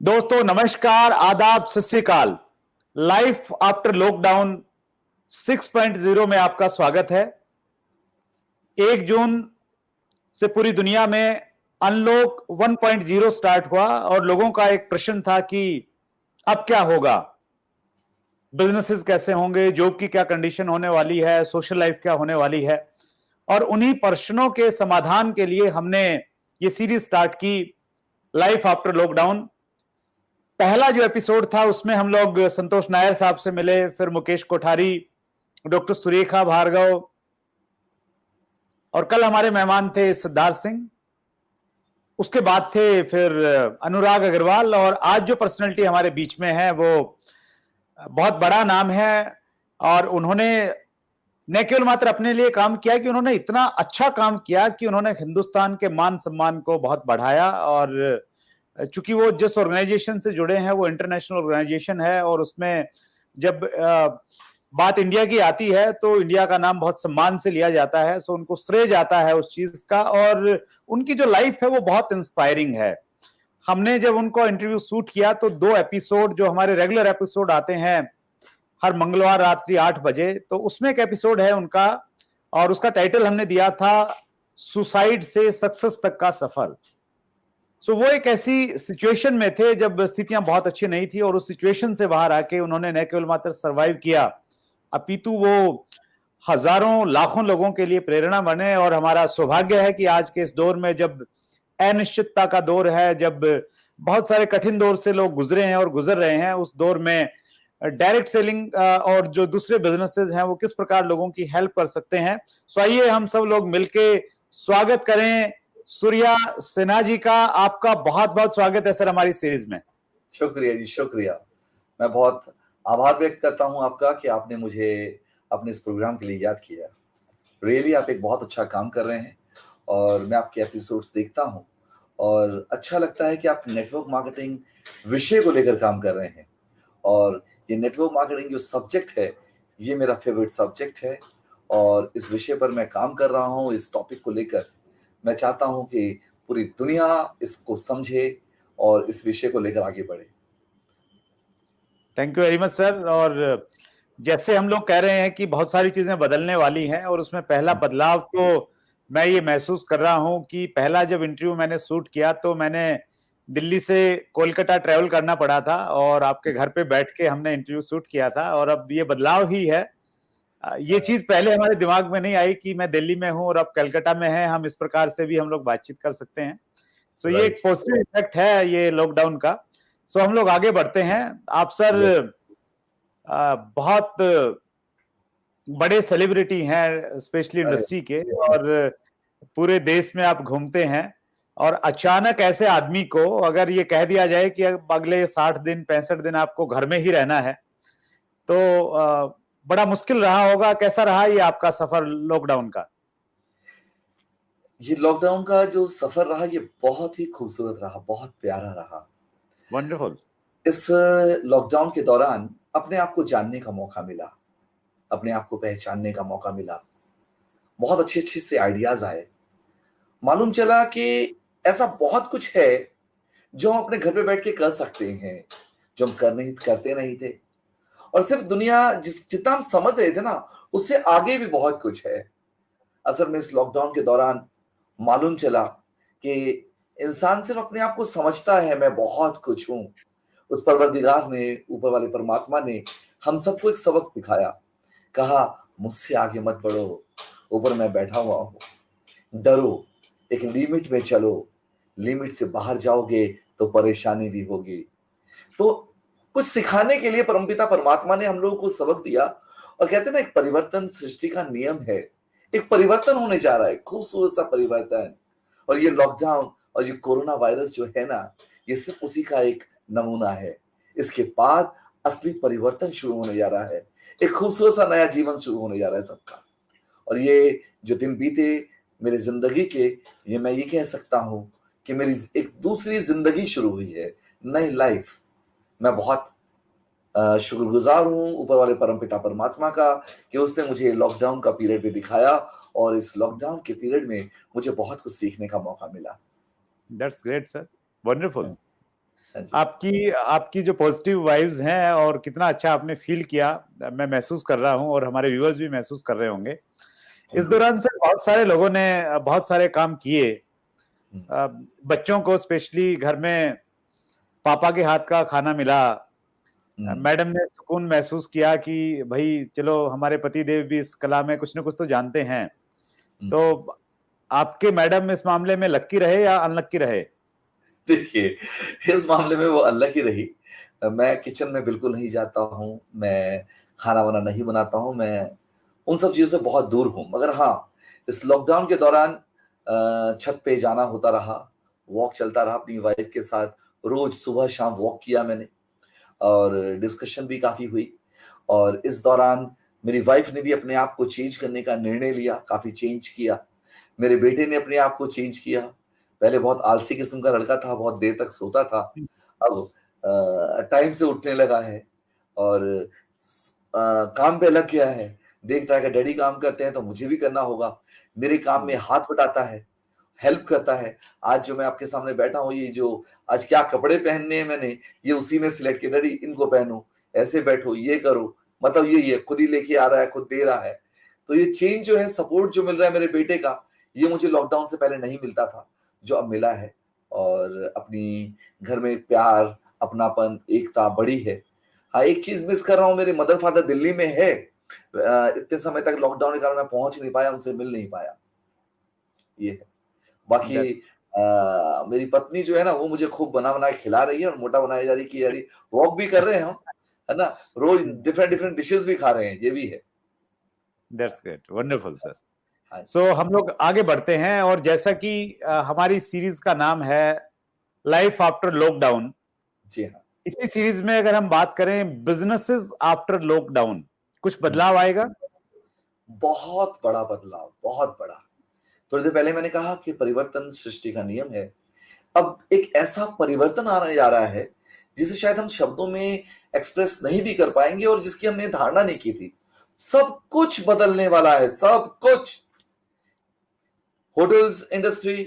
दोस्तों नमस्कार, आदाब, सत श्री अकाल। लाइफ आफ्टर लॉकडाउन 6.0 में आपका स्वागत है। 1 जून से पूरी दुनिया में अनलॉक 1.0 स्टार्ट हुआ और लोगों का एक प्रश्न था कि अब क्या होगा, बिजनेसेस कैसे होंगे, जॉब की क्या कंडीशन होने वाली है, सोशल लाइफ क्या होने वाली है। और उन्हीं प्रश्नों के समाधान के लिए हमने ये सीरीज स्टार्ट की, लाइफ आफ्टर लॉकडाउन। पहला जो एपिसोड था उसमें हम लोग संतोष नायर साहब से मिले, फिर मुकेश कोठारी, डॉक्टर सुरेखा भार्गव, और कल हमारे मेहमान थे सिद्धार्थ सिंह। उसके बाद थे फिर अनुराग अग्रवाल, और आज जो पर्सनैलिटी हमारे बीच में है वो बहुत बड़ा नाम है। और उन्होंने न केवल मात्र अपने लिए काम किया कि उन्होंने इतना अच्छा काम किया कि उन्होंने हिंदुस्तान के मान सम्मान को बहुत बढ़ाया। और चूंकि वो जिस ऑर्गेनाइजेशन से जुड़े हैं वो इंटरनेशनल ऑर्गेनाइजेशन है, और उसमें जब बात इंडिया की आती है तो इंडिया का नाम बहुत सम्मान से लिया जाता है, सो उनको श्रेय जाता है उस चीज का। और उनकी जो लाइफ है वो बहुत इंस्पायरिंग है। हमने जब उनको इंटरव्यू शूट किया तो 2 एपिसोड जो हमारे रेगुलर एपिसोड आते हैं हर मंगलवार रात्रि 8 बजे, तो उसमें एक एपिसोड है उनका, और उसका टाइटल हमने दिया था सुसाइड से सक्सेस तक का सफर। सो वो एक ऐसी सिचुएशन में थे जब स्थितियां बहुत अच्छी नहीं थी, और उस सिचुएशन से बाहर आके उन्होंने न केवल मात्र सरवाइव किया, अपितु वो हजारों लाखों लोगों के लिए प्रेरणा बने। और हमारा सौभाग्य है कि आज के इस दौर में, जब अनिश्चितता का दौर है, जब बहुत सारे कठिन दौर से लोग गुजरे हैं और गुजर रहे हैं, उस दौर में डायरेक्ट सेलिंग और जो दूसरे बिजनेसेस हैं वो किस प्रकार लोगों की हेल्प कर सकते हैं। सो आइए हम सब लोग मिलके स्वागत करें सूर्या सिन्हा जी का। आपका बहुत बहुत स्वागत है सर हमारी सीरीज में। शुक्रिया जी, शुक्रिया। मैं बहुत आभार व्यक्त करता हूं आपका कि आपने मुझे अपने इस प्रोग्राम के लिए याद किया। रियली आप एक बहुत अच्छा काम कर रहे हैं और मैं आपके एपिसोड्स देखता हूं और अच्छा लगता है कि आप नेटवर्क मार्केटिंग विषय को लेकर काम कर रहे हैं। और ये नेटवर्क मार्केटिंग जो सब्जेक्ट है ये मेरा फेवरेट सब्जेक्ट है, और इस विषय पर मैं काम कर रहा हूं। इस टॉपिक को लेकर मैं चाहता हूं कि पूरी दुनिया इसको समझे और इस विषय को लेकर आगे बढ़े। Thank you very much sir. और जैसे हम लोग कह रहे हैं कि बहुत सारी चीजें बदलने वाली हैं, और उसमें पहला बदलाव तो मैं ये महसूस कर रहा हूं कि पहला जब इंटरव्यू मैंने शूट किया तो मैंने दिल्ली से कोलकाता ट्रेवल करना पड़ा था, और आपके घर पे बैठ के हमने इंटरव्यू शूट किया था। और अब ये बदलाव ही है। ये चीज पहले हमारे दिमाग में नहीं आई कि मैं दिल्ली में हूं और अब कलकत्ता में है, हम इस प्रकार से भी हम लोग बातचीत कर सकते हैं। सो ये एक पॉजिटिव इफेक्ट है ये लॉकडाउन का। सो हम लोग आगे बढ़ते हैं। आप सर बहुत बड़े सेलिब्रिटी हैं, स्पेशली इंडस्ट्री के, और पूरे देश में आप घूमते हैं। और अचानक ऐसे आदमी को अगर ये कह दिया जाए कि अब अगले 60 दिन 65 दिन आपको घर में ही रहना है, तो बड़ा मुश्किल रहा होगा। कैसा रहा ये आपका सफर लॉकडाउन का? ये लॉकडाउन का जो सफर रहा ये बहुत ही खूबसूरत रहा, बहुत प्यारा रहा। वंडरफुल। इस लॉकडाउन के दौरान अपने आप को जानने का मौका मिला, अपने आप को पहचानने का मौका मिला। बहुत अच्छे अच्छे से आइडियाज आए। मालूम चला कि ऐसा बहुत कुछ है जो हम अपने घर पे बैठ के कर सकते हैं, जो हम करते नहीं थे। और सिर्फ दुनिया जितना हम समझ रहे थे ना, उससे आगे भी बहुत कुछ है। असल में इस लॉकडाउन के दौरान मालूम चला कि इंसान सिर्फ अपने आप को समझता है मैं बहुत कुछ हूं। उस परवरदिगार ने, ऊपर वाले परमात्मा ने हम सबको एक सबक सिखाया। कहा मुझसे आगे मत बढ़ो, ऊपर मैं बैठा हुआ हूं। डरो, एक लिमिट में चलो, लिमिट से बाहर जाओगे तो परेशानी भी होगी। तो कुछ सिखाने के लिए परमपिता परमात्मा ने हम लोगों को सबक दिया। और कहते हैं ना, एक परिवर्तन सृष्टि का नियम है। एक परिवर्तन होने जा रहा है, खूबसूरत सा परिवर्तन। और ये लॉकडाउन और ये कोरोना वायरस जो है ना, ये सिर्फ उसी का एक नमूना है। इसके बाद असली परिवर्तन शुरू होने जा रहा है। एक खूबसूरत सा नया जीवन शुरू होने जा रहा है सबका। और ये जो दिन बीते मेरी जिंदगी के, ये मैं ये कह सकता हूं कि मेरी एक दूसरी जिंदगी शुरू हुई है, नई लाइफ। मैं बहुत शुक्रगुजार हूं ऊपर वाले परमपिता परमात्मा का कि उसने मुझे लॉकडाउन का पीरियड भी दिखाया, और इस लॉकडाउन के पीरियड में मुझे बहुत कुछ सीखने का मौका मिला। That's great sir, wonderful. हाँ जी। आपकी आपकी जो पॉजिटिव वाइब्स हैं और कितना अच्छा आपने फील किया, मैं महसूस कर रहा हूं और हमारे व्यूअर्स भी महसूस कर रहे होंगे। हाँ इस जी। दौरान से बहुत सारे लोगों ने बहुत सारे काम किए। हुँ, बच्चों को स्पेशली घर में पापा के हाथ का खाना मिला। हुँ, मैडम ने सुकून महसूस किया कि भाई चलो हमारे पति देव भी इस कला में कुछ न कुछ तो जानते हैं। हुँ। तो आपके मैडम इस मामले में लक्की रहे या अनलक्की रहे? देखिए, इस मामले में वो अल्लाह की रही। मैं किचन में बिल्कुल नहीं जाता हूँ, मैं खाना-वाना नहीं बनाता हूँ, मैं उन सब चीज़ों से बहुत दूर हूँ। मगर हाँ, इस लॉकडाउन के दौरान छत पे जाना होता रहा, वॉक चलता रहा अपनी वाइफ़ के साथ, रोज़ सुबह-शाम वॉक किया मैंने और डिस्कशन भी काफ़ी हुई और इस दौरान मेरी वाइफ़ ने भी अपने आप को चेंज करने का निर्णय लिया, काफ़ी चेंज किया। मेरे बेटे ने अपने आप को चेंज किया। पहले बहुत आलसी किस्म का लड़का था, बहुत देर तक सोता था। अब टाइम से उठने लगा है और काम पे लग गया है। देखता है कि डैडी काम करते हैं तो मुझे भी करना होगा। मेरे काम में हाथ बटाता है, हेल्प करता है। आज जो मैं आपके सामने बैठा हूँ, ये जो आज क्या कपड़े पहनने हैं मैंने, ये उसी ने सिलेक्ट किए, डैडी इनको पहनो, ऐसे बैठो, ये करो। मतलब ये खुद ही लेके आ रहा है, खुद दे रहा है। तो ये चेंज जो है, सपोर्ट जो मिल रहा है मेरे बेटे का, ये मुझे लॉकडाउन से पहले नहीं मिलता था, जो अब मिला है और अपनी घर में एक प्यार, अपनापन, एकता बढ़ी है। हाँ, एक चीज़ मिस कर रहा हूँ, मेरे मदर-फादर दिल्ली में है। इतने समय तक लॉकडाउन के कारण मैं पहुँच नहीं पाया, उनसे मिल नहीं पाया, ये है। बाकी दैट मेरी पत्नी जो है ना, वो मुझे खूब बना-बना के खिला रही है और मोटा बनाई जा रही है कि यार वॉक भी कर रहे हैं हम, है ना? रोज़ डिफरेंट-डिफरेंट डिशेज़ भी खा रहे हैं, ये भी है। That's great, wonderful sir. हाँ जी, सो हम लोग आगे बढ़ते हैं और जैसा कि हमारी सीरीज का नाम है लाइफ आफ्टर लॉकडाउन, जी हाँ। इसी सीरीज में अगर हम बात करें बिजनेसेस आफ्टर लॉकडाउन, कुछ हुँ, बदलाव आएगा? बहुत बड़ा बदलाव, बहुत बड़ा। थोड़ी देर पहले मैंने कहा कि परिवर्तन सृष्टि का नियम है। अब एक ऐसा परिवर्तन आने जा रहा है, जिसे शायद हम शब्दों में एक्सप्रेस नहीं भी कर पाएँगे और जिसकी हमने धारणा नहीं की थी। सब कुछ बदलने वाला है, सब कुछ। होटल्स इंडस्ट्री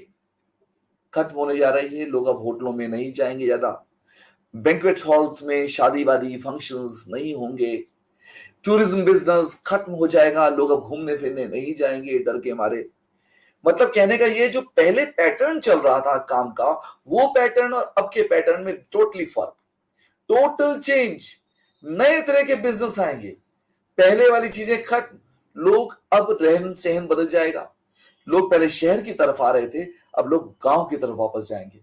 खत्म होने जा रही है, लोग अब होटलों में नहीं जाएँगे ज़्यादा। बैंक्वेट हॉल्स में शादी-वादी फंक्शंस नहीं होंगे। टूरिज़्म बिज़नेस खत्म हो जाएगा, लोग अब घूमने-फिरने नहीं जाएँगे डर के मारे। मतलब कहने का ये जो पहले पैटर्न चल रहा था काम का, वो पैटर्न और अब के पैटर्न में टोटली फर्क, टोटल चेंज। नए तरह के बिज़नेस आएँगे, पहले वाली चीज़ें खत्म, लोग अब रहन-सहन बदल जाएगा। लोग पहले शहर की तरफ आ रहे थे, अब लोग गाँव की तरफ वापस जाएँगे।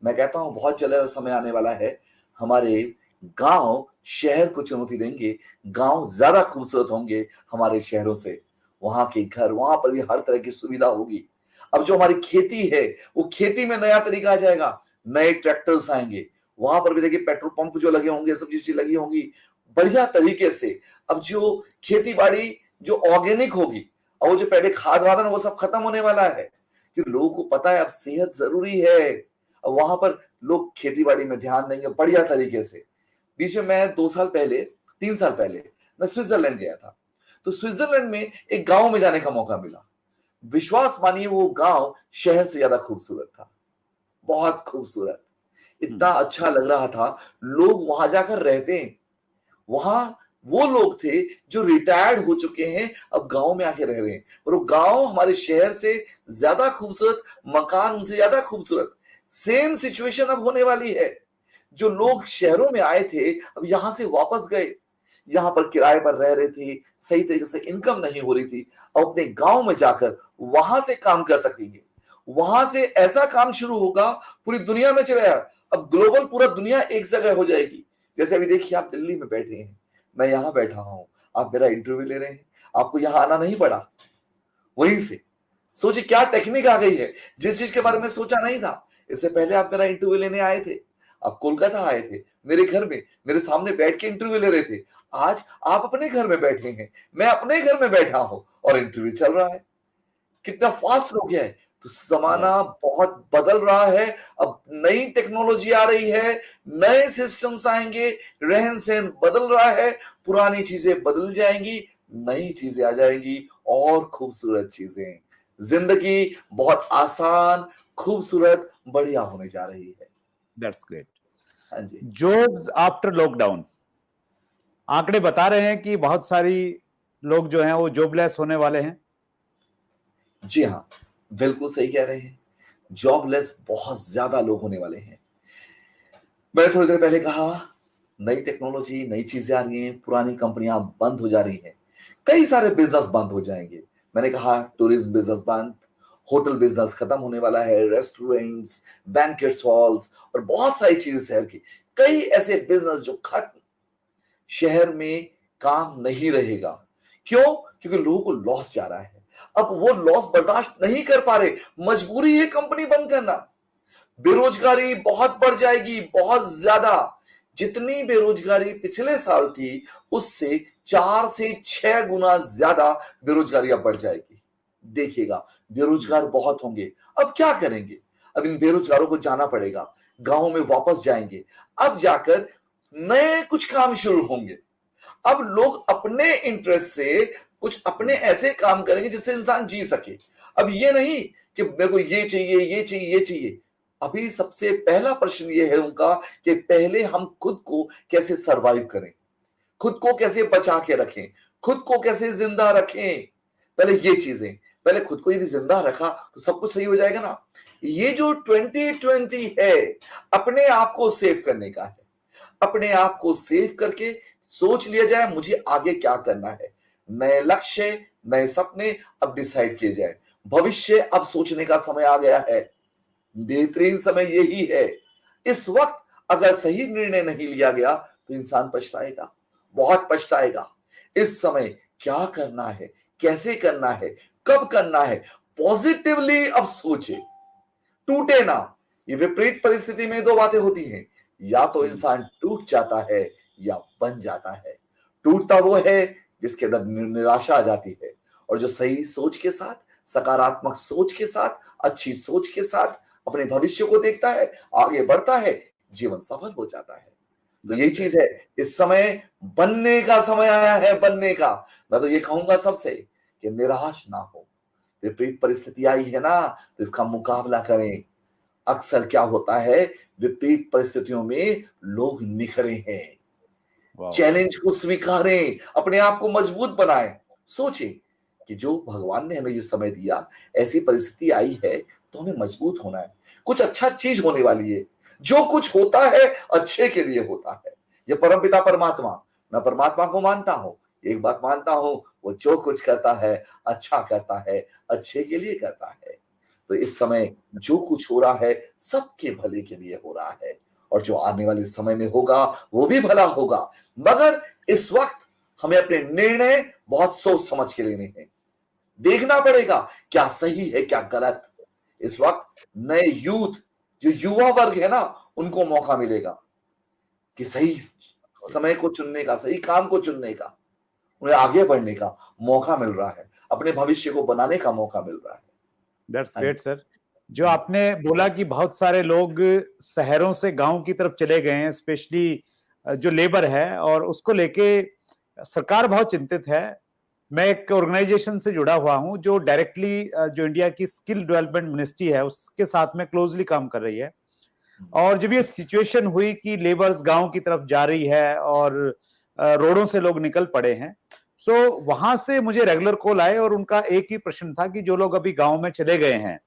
मैं कहता हूँ बहुत जल्द ऐसा समय आने वाला है, हमारे गाँव शहर को चुनौती देंगे, गाँव ज़्यादा खूबसूरत होंगे हमारे शहरों से। वहाँ के घर, वहाँ पर भी हर तरह की सुविधा होगी। अब जो हमारी खेती है, वो खेती में नया तरीका आ जाएगा, नए ट्रैक्टर्स आएँगे। वहाँ पर भी देखिए पेट्रोल पंप जो लगे होंगे, सब चीज़ें लगी होंगी, बढ़िया तरीके से। अब जो खेती-बाड़ी जो ऑर्गेनिक होगी और वो जो पहले खाद-वाद है ना, वो सब खत्म होने वाला है। क्योंकि लोगों को पता है अब सेहत ज़रूरी है। वहाँ पर लोग खेती-बाड़ी में ध्यान देंगे बढ़िया तरीके से। बीच में मैं 2 साल पहले, 3 साल पहले मैं स्विट्ज़रलैंड गया था। तो स्विट्ज़रलैंड में एक गाँव में जाने का मौका मिला। विश्वास मानिए वो गाँव शहर से ज़्यादा खूबसूरत था। बहुत खूबसूरत। इतना अच्छा लग रहा था, लोग वहाँ जाकर रहते हैं। वहाँ वो लोग थे जो रिटायर्ड हो चुके हैं, अब गाँव में आके रह रहे हैं। और वो गाँव हमारे शहर से ज़्यादा खूबसूरत, मकान उनसे ज़्यादा खूबसूरत। सेम सिचुएशन अब होने वाली है। जो लोग शहरों में आए थे, अब यहाँ से वापस गए। यहाँ पर किराए पर रह रहे थे, सही तरीके से इनकम नहीं हो रही थी। अब अपने गाँव में जाकर वहाँ से काम कर सकेंगे। वहाँ से ऐसा काम शुरू होगा, पूरी दुनिया में चलेगा। अब ग्लोबल पूरा दुनिया एक जगह हो जाएगी। जैसे अभी देखिए आप दिल्ली में बैठे हैं, मैं यहाँ बैठा हूँ, आप मेरा इंटरव्यू ले रहे हैं, आपको यहाँ आना नहीं पड़ा, वहीं से। सोचिए क्या टेक्निक आ गई है, जिस चीज़ के बारे में सोचा नहीं था। इससे पहले आप मेरा इंटरव्यू लेने आए थे, आप कोलकाता आए थे, मेरे घर में, मेरे सामने बैठ के इंटरव्यू ले रहे थे। आज आप अपने घर में बैठे हैं, मैं अपने घर में बैठा हूँ और इंटरव्यू चल रहा है। कितना फास्ट हो गया है। तो राइट, ज़माना बहुत बदल रहा है, अब नई टेक्नोलॉजी आ रही है, नए सिस्टम्स आएँगे, रहन-सहन बदल रहा है, पुरानी चीज़ें बदल जाएँगी, नई चीज़ें आ जाएँगी और खूबसूरत चीज़ें। ज़िंदगी बहुत आसान, खूबसूरत, बढ़िया होने जा रही है। That's great. हाँ जी। जॉब्स आफ्टर लॉकडाउन, आंकड़े बता रहे हैं कि बहुत सारी लोग जो हैं वो जॉबलेस होने वाले हैं। जी हाँ, बिल्कुल सही कह रहे हैं। जॉबलेस बहुत ज्यादा लोग होने वाले हैं। मैंने थोड़ी देर पहले कहा, नई टेक्नोलॉजी, नई चीजें आ रही हैं, पुरानी कंपनियां बंद हो जा रही हैं, कई सारे बिजनेस बंद हो जाएंगे। मैंने कहा टूरिज्म बिजनेस बंद, होटल बिजनेस खत्म होने वाला है, रेस्टोरेंट्स, बैंकेट हॉल्स और बहुत सारी चीजें शहर की, कई ऐसे बिजनेस जो खत्म, शहर में काम नहीं रहेगा। क्यों? क्योंकि लोगों को लॉस जा रहा है। अब वो लॉस बर्दाश्त नहीं कर पा रहे, मजबूरी है कंपनी बंद करना। बेरोजगारी बहुत बढ़ जाएगी, बहुत ज्यादा। जितनी बेरोजगारी पिछले साल थी, उससे 4 से 6 गुना ज्यादा बेरोजगारी अब बढ़ जाएगी। देखिएगा, बेरोजगार बहुत होंगे। अब क्या करेंगे? अब इन बेरोजगारों को जाना पड़ेगा, गांव में वापस जाएंगे, अब जाकर नए कुछ काम शुरू होंगे। अब लोग अपने इंटरेस्ट से कुछ अपने ऐसे काम करेंगे जिससे इंसान जी सके। अब ये नहीं कि मेरे को ये चाहिए, ये चाहिए, ये चाहिए। अभी सबसे पहला प्रश्न ये है उनका कि पहले हम खुद को कैसे सरवाइव करें, खुद को कैसे बचा के रखें, खुद को कैसे जिंदा रखें। पहले ये चीजें, पहले खुद को यदि जिंदा रखा तो सब कुछ सही हो जाएगा ना। ये जो 2020 है, अपने आप को सेव करने का है। अपने आप को सेव करके सोच लिया जाए मुझे आगे क्या करना है। नए लक्ष्य, नए सपने अब डिसाइड किए जाए। भविष्य अब सोचने का समय आ गया है। बेहतरीन समय यही है। इस वक्त अगर सही निर्णय नहीं लिया गया तो इंसान पछताएगा, बहुत पछताएगा। इस समय क्या करना है, कैसे करना है, कब करना है, पॉजिटिवली अब सोचे, टूटे ना। ये विपरीत परिस्थिति में दो बातें होती हैं, या तो इंसान टूट जाता है या बन जाता है। टूटता वो है जिसके अंदर निराशा आ जाती है, और जो सही सोच के साथ, सकारात्मक सोच के साथ, अच्छी सोच के साथ अपने भविष्य को देखता है, आगे बढ़ता है, जीवन सफल हो जाता है। तो यही चीज है, इस समय बनने का समय आया है, बनने का। मैं तो ये कहूंगा सबसे कि निराश ना हो। विपरीत परिस्थिति आई है ना, तो इसका मुकाबला करें। अक्सर क्या होता है, विपरीत परिस्थितियों में लोग निखरे हैं। चैलेंज को स्वीकारें, अपने आप को मजबूत बनाएं। सोचें कि जो भगवान ने हमें जिस समय दिया, ऐसी परिस्थिति आई है तो हमें मजबूत होना है। कुछ अच्छा चीज होने वाली है। जो कुछ होता है अच्छे के लिए होता है। ये परमपिता परमात्मा, मैं परमात्मा को मानता हूं, एक बात मानता हूं, वो जो कुछ करता है अच्छा करता है, अच्छे के लिए करता है। तो इस समय जो कुछ हो रहा है सबके भले के लिए हो रहा है, और जो आने वाले समय में होगा वो भी भला होगा। मगर इस वक्त हमें अपने निर्णय बहुत सोच समझ के लेने हैं। देखना पड़ेगा क्या सही है, क्या गलत। इस वक्त नए यूथ, जो युवा वर्ग है ना, उनको मौका मिलेगा कि सही समय को चुनने का, सही काम को चुनने का, उन्हें आगे बढ़ने का मौका मिल रहा है, अपने भविष्य को बनाने का मौका मिल रहा है। That's great sir. जो आपने बोला कि बहुत सारे लोग शहरों से गांव की तरफ चले गए हैं, स्पेशली जो लेबर है, और उसको लेके सरकार बहुत चिंतित है। मैं एक ऑर्गेनाइजेशन से जुड़ा हुआ हूं जो डायरेक्टली जो इंडिया की स्किल डेवलपमेंट मिनिस्ट्री है उसके साथ में क्लोजली काम कर रही है। और जब ये सिचुएशन हुई कि लेबर्स गांव की तरफ जा रही है और रोडों से लोग निकल पड़े हैं, सो वहां से मुझे रेगुलर कॉल आए और उनका एक ही प्रश्न था कि जो लोग अभी गांव में चले गए हैं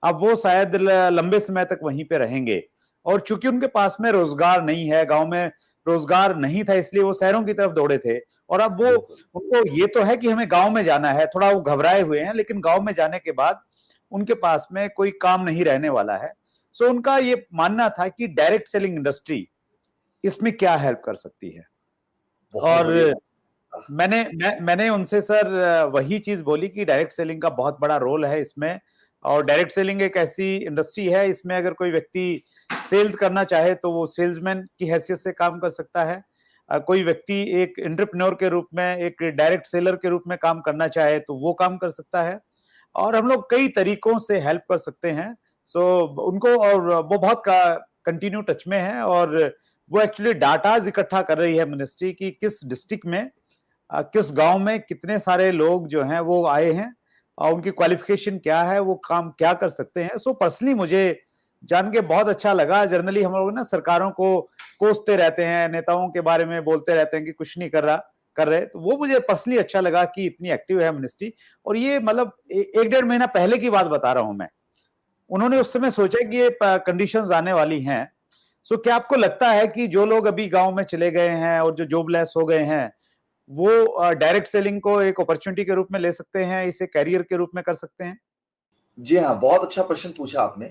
अब वो शायद लंबे समय तक वहीं पे रहेंगे, और चूंकि उनके पास में रोजगार नहीं है, गांव में रोजगार नहीं था, इसलिए वो शहरों की तरफ दौड़े थे। और अब वो, उनको ये तो है कि हमें गांव में जाना है, थोड़ा वो घबराए हुए हैं, लेकिन गांव में जाने के बाद उनके पास में कोई काम नहीं रहने वाला है। सो उनका ये मानना था कि डायरेक्ट सेलिंग इंडस्ट्री इसमें क्या हेल्प कर सकती है। और मैंने उनसे सर वही चीज बोली कि डायरेक्ट सेलिंग का बहुत बड़ा रोल है इसमें। और डायरेक्ट सेलिंग एक ऐसी इंडस्ट्री है, इसमें अगर कोई व्यक्ति सेल्स करना चाहे तो वो सेल्समैन की हैसियत से काम कर सकता है। कोई व्यक्ति एक एंटरप्रेन्योर के रूप में, एक डायरेक्ट सेलर के रूप में काम करना चाहे तो वो काम कर सकता है। और हम लोग कई तरीकों से हेल्प कर सकते हैं। सो उनको, और वो बहुत कंटिन्यू टच में है, और वो एक्चुअली डाटाज इकट्ठा कर रही है मिनिस्ट्री की किस डिस्ट्रिक्ट में, किस गांव में कितने सारे लोग जो हैं वो आए हैं और उनकी क्वालिफिकेशन क्या है, वो काम क्या कर सकते हैं। सो पर्सनली मुझे जान के बहुत अच्छा लगा। जनरली हम लोग ना सरकारों को कोसते रहते हैं, नेताओं के बारे में बोलते रहते हैं कि कुछ नहीं कर रहे, तो वो मुझे पर्सनली अच्छा लगा कि इतनी एक्टिव है मिनिस्ट्री। और ये मतलब 1-1.5 महीना पहले की बात बता रहा हूं मैं। उन्होंने उस समय सोचा कि ये कंडीशंस आने वाली हैं। सो क्या आपको लगता है कि जो लोग अभी गांव में चले गए हैं और जो जॉबलेस हो गए हैं, वो डायरेक्ट सेलिंग को एक अपॉर्चुनिटी के रूप में ले सकते हैं, इसे करियर के रूप में कर सकते हैं? जी हाँ, बहुत अच्छा प्रश्न पूछा आपने।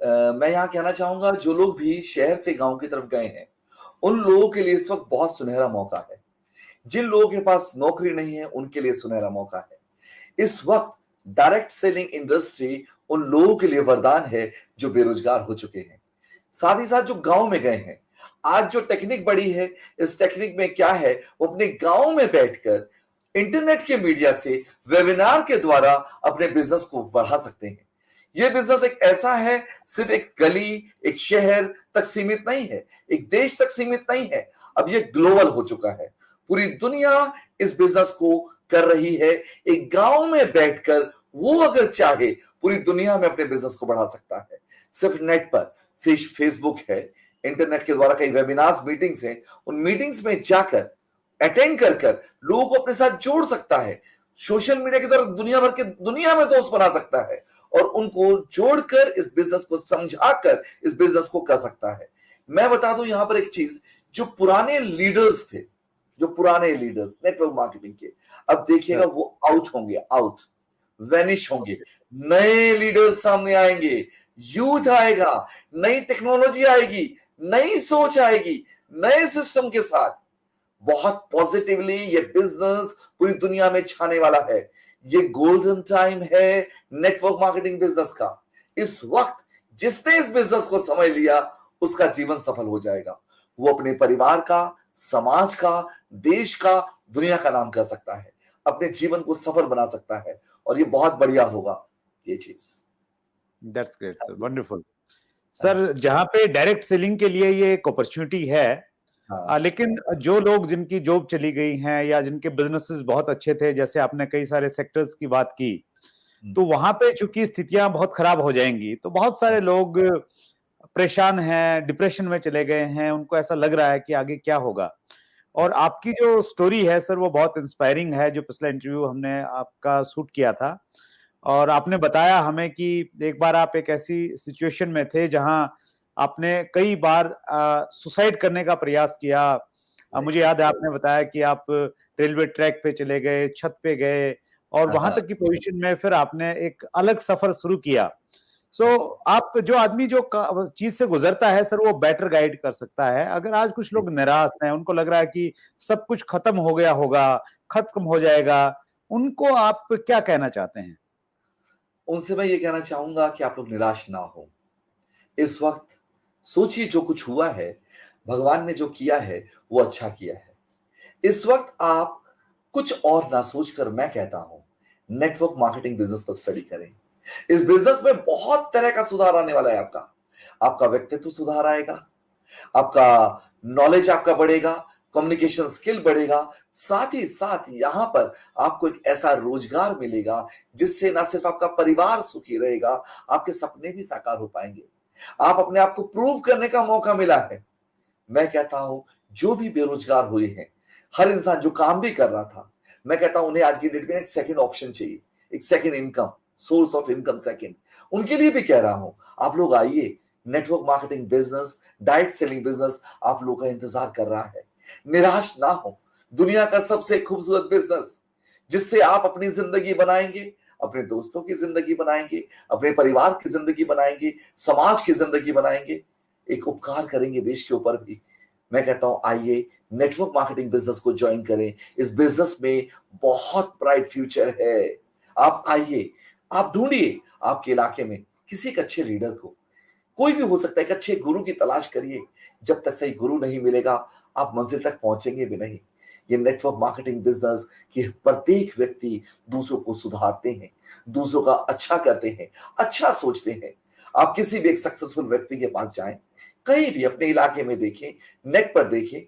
मैं यहाँ कहना चाहूंगा, जो लोग भी शहर से गांव की तरफ गए हैं, उन लोगों के लिए इस वक्त बहुत सुनहरा मौका है। जिन लोगों के पास नौकरी नहीं है, उनके लिए सुनहरा मौका है। इस वक्त डायरेक्ट सेलिंग इंडस्ट्री उन लोगों के लिए वरदान है जो बेरोजगार हो चुके हैं। साथ ही साथ जो गांव में गए हैं, आज जो टेक्निक बढ़ी है, इस टेक्निक में क्या है, वो अपने गांव में बैठकर इंटरनेट के मीडिया से, वेबिनार के द्वारा अपने बिजनेस को बढ़ा सकते हैं। यह बिजनेस एक ऐसा है, सिर्फ एक गली, एक शहर तक सीमित नहीं है, एक देश तक सीमित नहीं है, अब यह ग्लोबल हो चुका है। पूरी दुनिया इस बिजनेस को कर रही है। एक गांव में बैठकर वो अगर चाहे, पूरी दुनिया में अपने बिजनेस को बढ़ा सकता है। सिर्फ नेट पर फेसबुक है, इंटरनेट के द्वारा कई वेबिनार्स, मीटिंग्स हैं, उन मीटिंग्स में जाकर अटेंड कर लोगों को अपने साथ जोड़ सकता है। सोशल मीडिया के द्वारा दुनिया में दोस्त बना सकता है और उनको जोड़कर इस बिजनेस को समझाकर इस बिजनेस को कर सकता है। मैं बता दूं यहां पर एक चीज, जो पुराने लीडर्स थे, जो पुराने लीडर्स नेटवर्क मार्केटिंग के, अब देखिएगा वो आउट होंगे, आउट, वेनिश होंगे। नए लीडर्स सामने आएंगे, यूथ आएगा, नई टेक्नोलॉजी आएगी, नई सोच आएगी, नए सिस्टम के साथ। बहुत पॉजिटिवली ये बिजनेस पूरी दुनिया में छाने वाला है। ये गोल्डन टाइम है नेटवर्क मार्केटिंग बिजनेस का। इस वक्त जिसने इस बिजनेस को समझ लिया, उसका जीवन सफल हो जाएगा। वो अपने परिवार का, समाज का, देश का, दुनिया का नाम कर सकता है, अपने जीवन को सफल बना सकता है, और ये बहुत बढ़िया होगा ये चीज। That's great sir, wonderful. Sir, जहां पे डायरेक्ट सेलिंग के लिए ये एक अपॉर्चुनिटी है, हाँ, लेकिन जो लोग जिनकी जॉब चली गई हैं या जिनके बिजनेसेस बहुत अच्छे थे, जैसे आपने कई सारे सेक्टर्स की बात की, तो वहां पे चूंकि स्थितियां बहुत खराब हो जाएंगी, तो बहुत सारे लोग परेशान हैं, डिप्रेशन में चले गए हैं, उनको ऐसा लग रहा है कि आगे क्या होगा। और आपकी जो स्टोरी है सर, वो बहुत इंस्पायरिंग है। जो पिछला इंटरव्यू हमने आपका शूट किया था, और आपने बताया हमें कि एक बार आप एक ऐसी सिचुएशन में थे जहां आपने कई बार सुसाइड करने का प्रयास किया। मुझे याद है आपने बताया कि आप रेलवे ट्रैक पे चले गए, छत पे गए, और वहां तक की पोजीशन में फिर आपने एक अलग सफर शुरू किया। सो आप, जो आदमी जो चीज से गुजरता है सर, वो बेटर गाइड कर सकता है। अगर आज कुछ लोग निराश हैं, उनको लग रहा है कि सब कुछ खत्म हो गया होगा, खत्म हो जाएगा, उनको आप क्या कहना चाहते हैं? उनसे मैं ये कहना चाहूंगा कि आप लोग निराश ना हो। इस वक्त सोचिए, जो कुछ हुआ है, भगवान ने जो किया है वो अच्छा किया है। इस वक्त आप कुछ और ना सोचकर, मैं कहता हूं, नेटवर्क मार्केटिंग बिजनेस पर स्टडी करें। इस बिजनेस में बहुत तरह का सुधार आने वाला है। आपका आपका व्यक्तित्व सुधार आएगा, आपका नॉलेज आपका बढ़ेगा, कम्युनिकेशन स्किल बढ़ेगा, साथ ही साथ यहां पर आपको एक ऐसा रोजगार मिलेगा जिससे ना सिर्फ आपका परिवार सुखी रहेगा, आपके सपने भी साकार हो पाएंगे। आप अपने आप को प्रूव करने का मौका मिला है। मैं कहता हूं, जो भी बेरोजगार हुए हैं, हर इंसान जो काम भी कर रहा था, मैं कहता हूं उन्हें आज की डेट में एक सेकंड ऑप्शन चाहिए, एक second income, source of income second. उनके लिए भी कह रहा हूं, आप लोग आइए, network marketing business, direct selling business आप लोगों का इंतजार कर रहा है। निराश ना हो, दुनिया का सबसे खूबसूरत बिजनेस, जिससे आप अपनी जिंदगी बनाएंगे, अपने दोस्तों की जिंदगी बनाएंगे, अपने परिवार की जिंदगी बनाएंगे, समाज की जिंदगी बनाएंगे, एक उपकार करेंगे देश के ऊपर भी। मैं कहता हूं, आइए नेटवर्क मार्केटिंग बिजनेस को ज्वाइन करें। इस बिजनेस में बहुत ब्राइट फ्यूचर है। आप आइए, आप ढूंढिए आपके इलाके में किसी एक अच्छे लीडर को, कोई भी हो सकता है, एक अच्छे गुरु की तलाश करिए। जब तक सही गुरु नहीं मिलेगा, आप मंजिल तक पहुंचेंगे भी नहीं। ये नेटवर्क मार्केटिंग बिजनेस की प्रत्येक व्यक्ति दूसरों को सुधारते हैं, दूसरों का अच्छा करते हैं, अच्छा सोचते हैं। आप किसी भी एक सक्सेसफुल व्यक्ति के पास जाएं, कहीं भी अपने इलाके में देखें, नेट पर देखें,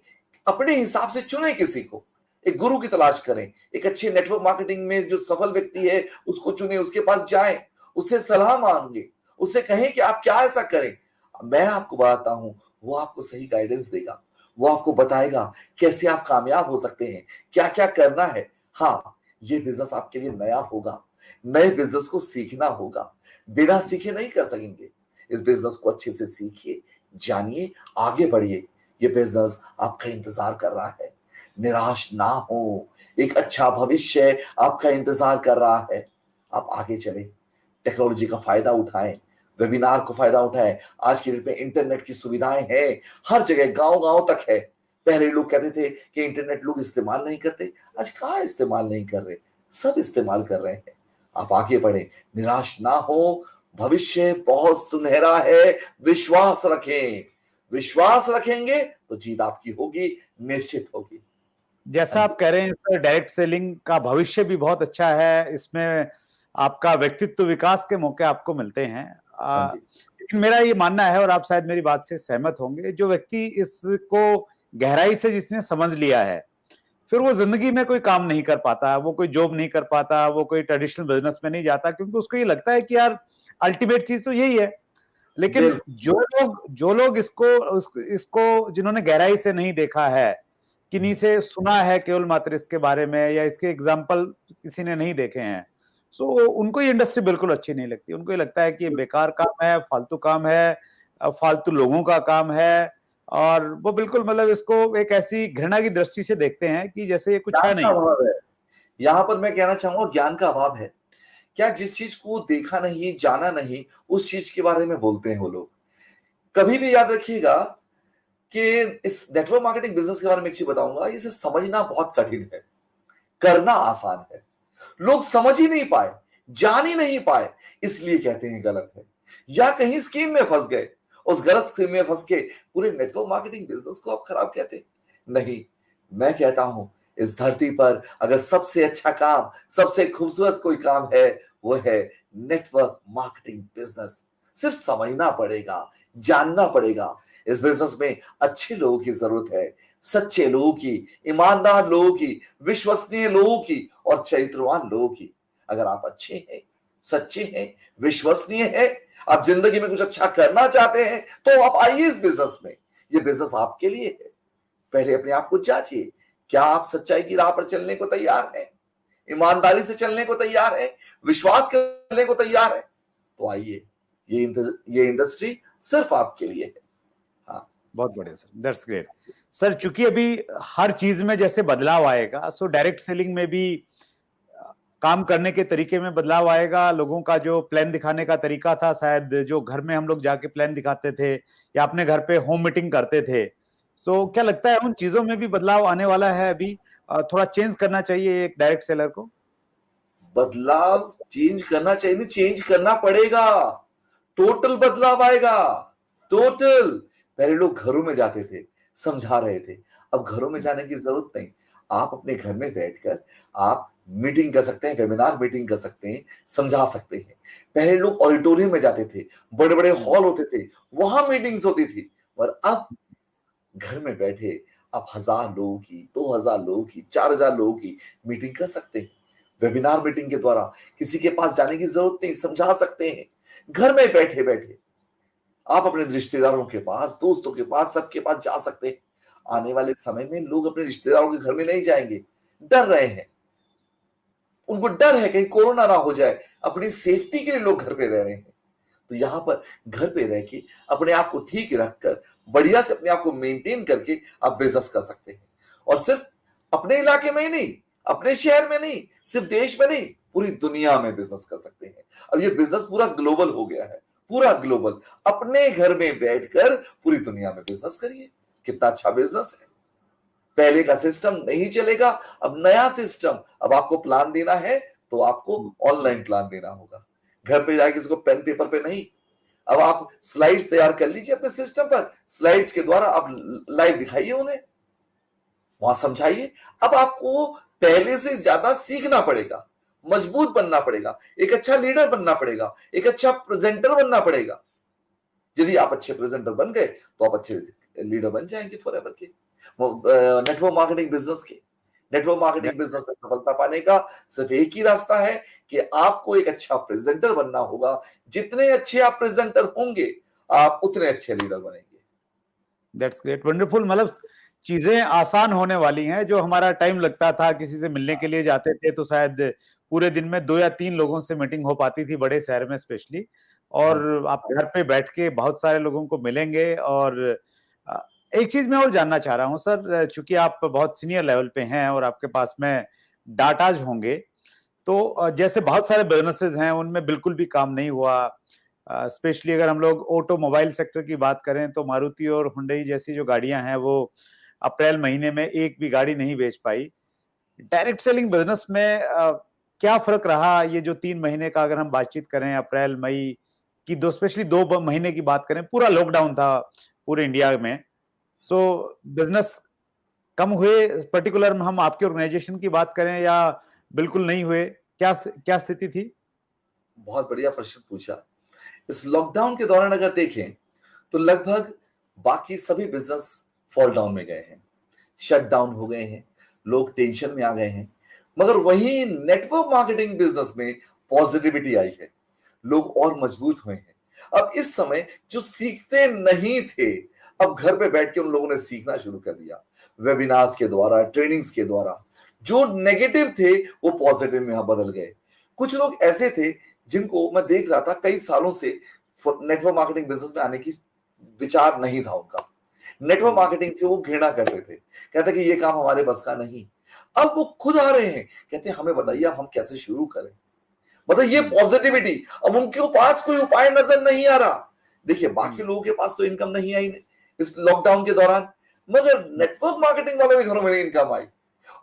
अपने हिसाब से चुने किसी को, एक गुरु की तलाश करें। एक अच्छे नेटवर्क मार्केटिंग में जो सफल व्यक्ति है, उसको चुने, उसके पास जाएं, उससे सलाह मांगे, उसे कहें कि आप क्या ऐसा करें, मैं आपको बताता हूं, वो आपको सही गाइडेंस देगा, वो आपको बताएगा कैसे आप कामयाब हो सकते हैं, क्या क्या करना है। हाँ, ये बिजनेस आपके लिए नया होगा, नए बिजनेस को सीखना होगा, बिना सीखे नहीं कर सकेंगे। इस बिजनेस को अच्छे से सीखिए, जानिए, आगे बढ़िए। ये बिजनेस आपका इंतजार कर रहा है, निराश ना हो, एक अच्छा भविष्य आपका इंतजार कर रहा है। आप आगे चले, टेक्नोलॉजी का फायदा उठाएं, वेबिनार को फायदा उठाएं। आज की डेट में इंटरनेट की सुविधाएं हैं, हर जगह, गांव गांव तक है। पहले लोग कहते थे कि इंटरनेट लोग इस्तेमाल नहीं करते, आज कहाँ इस्तेमाल नहीं कर रहे, सब इस्तेमाल कर रहे हैं। आप आगे बढ़े, निराश ना हो, भविष्य बहुत सुनहरा है, विश्वास रखें। विश्वास रखेंगे तो जीत आपकी होगी, निश्चित होगी। हाँ जैसा जी, आप कह रहे हैं सर, डायरेक्ट सेलिंग का भविष्य भी बहुत अच्छा है, इसमें आपका व्यक्तित्व विकास के मौके आपको मिलते हैं। हाँ जी, लेकिन मेरा ये मानना है, और आप शायद मेरी बात से सहमत होंगे, जो व्यक्ति इसको गहराई से जिसने समझ लिया है, फिर वो जिंदगी में कोई काम नहीं कर पाता, वो कोई जॉब नहीं कर पाता, वो कोई ट्रेडिशनल बिजनेस में नहीं जाता, क्योंकि उसको ये लगता है कि यार अल्टीमेट चीज तो यही है। लेकिन बिल्कुल। जो लोग इसको जिन्होंने गहराई से नहीं देखा है, किन्हीं से सुना है केवल मात्र इसके बारे में, या इसके एग्जाम्पल किसी ने नहीं देखे हैं, सो उनको ये इंडस्ट्री बिल्कुल अच्छी नहीं लगती। उनको ये लगता है कि ये बेकार काम है, फालतू काम है, फालतू लोगों का काम है, और वो बिल्कुल मतलब इसको एक ऐसी घृणा की दृष्टि से देखते हैं कि जैसे ये कुछ ज्ञान है का नहीं। अभाव है, यहां पर मैं कहना चाहूंगा, ज्ञान का अभाव है। क्या जिस चीज को देखा नहीं, जाना नहीं, उस चीज के बारे में बोलते हैं वो लोग। कभी भी याद रखिएगा कि इस नेटवर्क मार्केटिंग बिजनेस के बारे में एक चीज बताऊंगा, इसे समझना बहुत कठिन है, करना आसान है। लोग समझ ही नहीं पाए, जान ही नहीं पाए, इसलिए कहते हैं गलत है, या कहीं स्कीम में फंस गए, उस गलत स्कीम में फंस के पूरे नेटवर्क मार्केटिंग बिजनेस को आप खराब कहते। नहीं, मैं कहता हूं, इस धरती पर अगर सबसे अच्छा काम, सबसे खूबसूरत कोई काम है, वो है नेटवर्क मार्केटिंग बिजनेस। सिर्फ समझना पड़ेगा, जानना पड़ेगा। इस बिजनेस में अच्छे लोगों की जरूरत है, सच्चे लोगों की, ईमानदार लोगों की, विश्वसनीय लोगों की और चरित्रवान लोगों की। अगर आप अच्छे हैं, सच्चे हैं, विश्वसनीय हैं, आप जिंदगी में कुछ अच्छा करना चाहते हैं, तो आप आइए इस बिजनेस में। ये बिजनेस आपके लिए है। पहले अपने आप को जांचिए, क्या आप सच्चाई की राह पर चलने को तैयार हैं, ईमानदारी से चलने को तैयार हैं, विश्वास करने को तैयार हैं? तो आइए, ये इंडस्ट्री सिर्फ आपके लिए है। हाँ, बहुत बढ़िया सर, दैट्स ग्रेट सर। चूंकि अभी हर चीज में जैसे बदलाव आएगा, सो डायरेक्ट सेलिंग में भी काम करने के तरीके में बदलाव आएगा। लोगों का जो प्लान दिखाने का तरीका था, शायद जो घर में हम लोग जाके प्लान दिखाते थे या अपने घर पे होम मीटिंग करते थे, सो क्या लगता है उन चीजों में भी बदलाव आने वाला है अभी? थोड़ा चेंज करना चाहिए एक डायरेक्ट सेलर को। बदलाव चेंज करना चाहिए, नहीं चेंज करना पड़ेगा। टोटल बदलाव आएगा, टोटल। पहले लोग घरों में जाते थे, समझा रहे थे, अब घरों में जाने की जरूरत नहीं। आप अपने घर में बैठकर आप मीटिंग कर सकते हैं, वेबिनार मीटिंग कर सकते हैं, समझा सकते हैं। पहले लोग ऑडिटोरियम में जाते थे, बड़े बड़े हॉल होते थे, वहां मीटिंग्स होती थी, और अब घर में बैठे आप 1000 लोगों की, 2000 लोगों की, 4000 लोगों की मीटिंग कर सकते हैं। वेबिनार मीटिंग के द्वारा किसी के पास जाने की जरूरत नहीं, समझा सकते हैं घर में बैठे बैठे। आप अपने रिश्तेदारों के पास, दोस्तों के पास, सबके पास जा सकते हैं। आने वाले समय में लोग अपने रिश्तेदारों के घर में नहीं जाएंगे, डर रहे हैं, उनको डर है कहीं कोरोना ना हो जाए, अपनी सेफ्टी के लिए लोग घर पे रह रहे हैं। तो यहां पर घर पे रह के अपने आप को ठीक रखकर, बढ़िया से अपने आप को मेंटेन करके आप बिजनेस कर सकते हैं। और सिर्फ अपने इलाके में ही नहीं, अपने शहर में नहीं, सिर्फ देश में नहीं, पूरी दुनिया में बिजनेस कर सकते हैं। अब ये बिजनेस पूरा ग्लोबल हो गया है, पूरा ग्लोबल। अपने घर में बैठकर पूरी दुनिया में बिजनेस करिए। कितना अच्छा बिजनेस है। पहले का सिस्टम नहीं चलेगा, अब नया सिस्टम। अब आपको प्लान देना है तो आपको ऑनलाइन प्लान देना होगा, घर पे जाके किसी को पेन पेपर पे नहीं। अब आप स्लाइड्स तैयार कर लीजिए अपने सिस्टम पर, स्लाइड्स के द्वारा आप लाइव दिखाइए उन्हें, वहां समझाइए। अब आपको पहले से ज्यादा सीखना पड़ेगा, मजबूत बनना पड़ेगा, एक अच्छा लीडर बनना पड़ेगा, एक अच्छा प्रेजेंटर बनना पड़ेगा। यदि आप अच्छे प्रेजेंटर बन गए तो आप अच्छे लीडर बन जाएंगे फॉर एवर के, नेटवर्क मार्केटिंग बिजनेस के। नेटवर्क मार्केटिंग बिजनेस में सफलता पाने का सिर्फ एक ही रास्ता है कि आपको एक अच्छा प्रेजेंटर बनना होगा। जितने अच्छे आप प्रेजेंटर होंगे, आप उतने अच्छे लीडर बनेंगे। That's great, wonderful. मतलब चीजें आसान होने वाली हैं। जो हमारा टाइम लगता था, किसी से मिलने के लिए जाते थे तो शायद पूरे दिन में 2 या 3 लोगों से मीटिंग हो पाती थी, बड़े शहर में स्पेशली, और आप घर पे बैठ के बहुत सारे लोगों को मिलेंगे। और एक चीज मैं और जानना चाह रहा हूं सर, चूंकि आप बहुत सीनियर लेवल पे हैं और आपके पास में डाटाज होंगे, तो जैसे बहुत सारे बिजनेसेस हैं उनमें बिल्कुल भी काम नहीं हुआ। स्पेशली अगर हम लोग ऑटोमोबाइल सेक्टर की बात करें तो मारुति और हुंडई जैसी जो गाड़ियां हैं वो अप्रैल महीने में एक भी गाड़ी नहीं बेच पाई। डायरेक्ट सेलिंग बिजनेस में क्या फर्क रहा? ये जो 3 महीने का अगर हम बातचीत करें, अप्रैल मई की, दो स्पेशली 2 महीने की बात करें, पूरा लॉकडाउन था पूरे इंडिया में। सो बिजनेस कम हुए, पर्टिकुलर हम आपके ऑर्गेनाइजेशन की बात करें, या बिल्कुल नहीं हुए? क्या स्थिति थी? बहुत बढ़िया प्रश्न पूछा। इस लॉकडाउन के दौरान अगर देखें तो लगभग बाकी सभी बिजनेस फॉल डाउन में गए हैं, शट डाउन हो गए हैं, लोग टेंशन में आ गए हैं। मगर वहीं नेटवर्क मार्केटिंग बिजनेस में पॉजिटिविटी आई है, लोग और मजबूत हुए हैं। अब इस समय जो सीखते नहीं थे, अब घर पे बैठ के उन लोगों ने सीखना शुरू कर दिया, वेबिनार्स के द्वारा, ट्रेनिंग्स के द्वारा। जो नेगेटिव थे वो पॉजिटिव में बदल गए। कुछ लोग ऐसे थे जिनको मैं देख रहा था कई सालों से नेटवर्क मार्केटिंग बिजनेस में आने की विचार नहीं था उनका, नेटवर्क मार्केटिंग से वो घृणा करते थे, कहते कि ये काम हमारे बस का नहीं। अब वो खुद आ रहे हैं, कहते हैं हमें बताइए अब हम कैसे शुरू करें। मतलब ये पॉजिटिविटी, अब उनके पास कोई उपाय नजर नहीं आ रहा। देखिए बाकी लोगों के पास तो इनकम नहीं आई इस लॉकडाउन के दौरान, मगर नेटवर्क मार्केटिंग वालों के घरों में इनकम आई,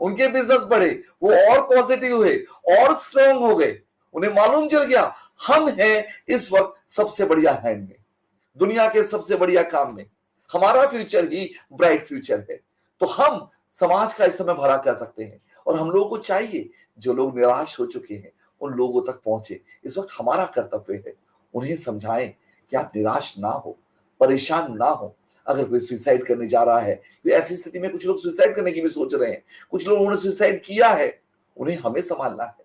उनके बिजनेस बढ़े, वो और पॉजिटिव हुए, और स्ट्रांग हो गए। उन्हें मालूम चल गया हम हैं इस वक्त सबसे बढ़िया हैंड में, दुनिया के सबसे बढ़िया काम में, हमारा फ्यूचर ही ब्राइट फ्यूचर है। तो हम समाज का इस समय भला कर सकते हैं, और हम लोगों को चाहिए जो लोग निराश हो चुके हैं उन लोगों तक पहुंचे। इस वक्त हमारा कर्तव्य है उन्हें समझाएं कि आप निराश ना हो, परेशान ना हो। अगर कोई सुसाइड करने जा रहा है, तो ऐसी स्थिति में कुछ लोग सुसाइड करने की भी सोच रहे हैं, कुछ लोगों ने सुसाइड किया है, उन्हें हमें संभालना है,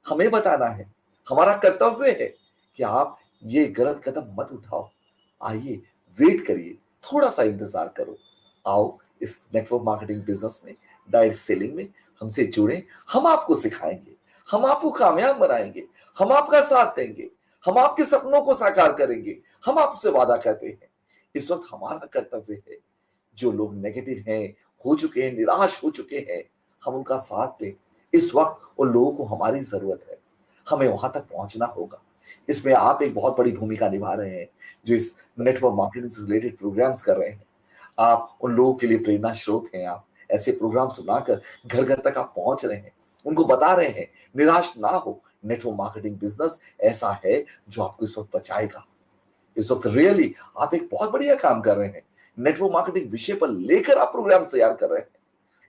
हमें बताना है। हमारा कर्तव्य है कि आप ये गलत कदम मत उठाओ, आइए वेट करिए, थोड़ा सा इंतजार करो, आओ इस नेटवर्क मार्केटिंग बिजनेस में, डायरेक्ट सेलिंग में हमसे जुड़े। हम आपको सिखाएंगे, हम आपको कामयाब बनाएंगे, हम आपका साथ देंगे, हम आपके सपनों को साकार करेंगे, हम आपसे वादा करते हैं। इस वक्त हमारा कर्तव्य है, जो लोग नेगेटिव हैं, हो चुके हैं, निराश हो चुके हैं, हम उनका साथ दें। इस वक्त उन लोगों को हमारी जरूरत है, हमें वहां तक पहुंचना होगा। इसमें आप एक बहुत बड़ी भूमिका निभा रहे हैं, जो इस नेटवर्क मार्केटिंग से रिलेटेड प्रोग्राम्स कर रहे हैं। आप उन लोगों के लिए प्रेरणा स्रोत हैं। आप ऐसे प्रोग्राम सुनाकर घर घर तक आप पहुंच रहे हैं, उनको बता रहे हैं निराश ना हो, नेटवर्क मार्केटिंग बिजनेस ऐसा है जो आपको इस वक्त बचाएगा। इस वक्त रियली आप एक बहुत बढ़िया काम कर रहे हैं, नेटवर्क मार्केटिंग विषय पर लेकर आप प्रोग्राम्स तैयार कर रहे हैं,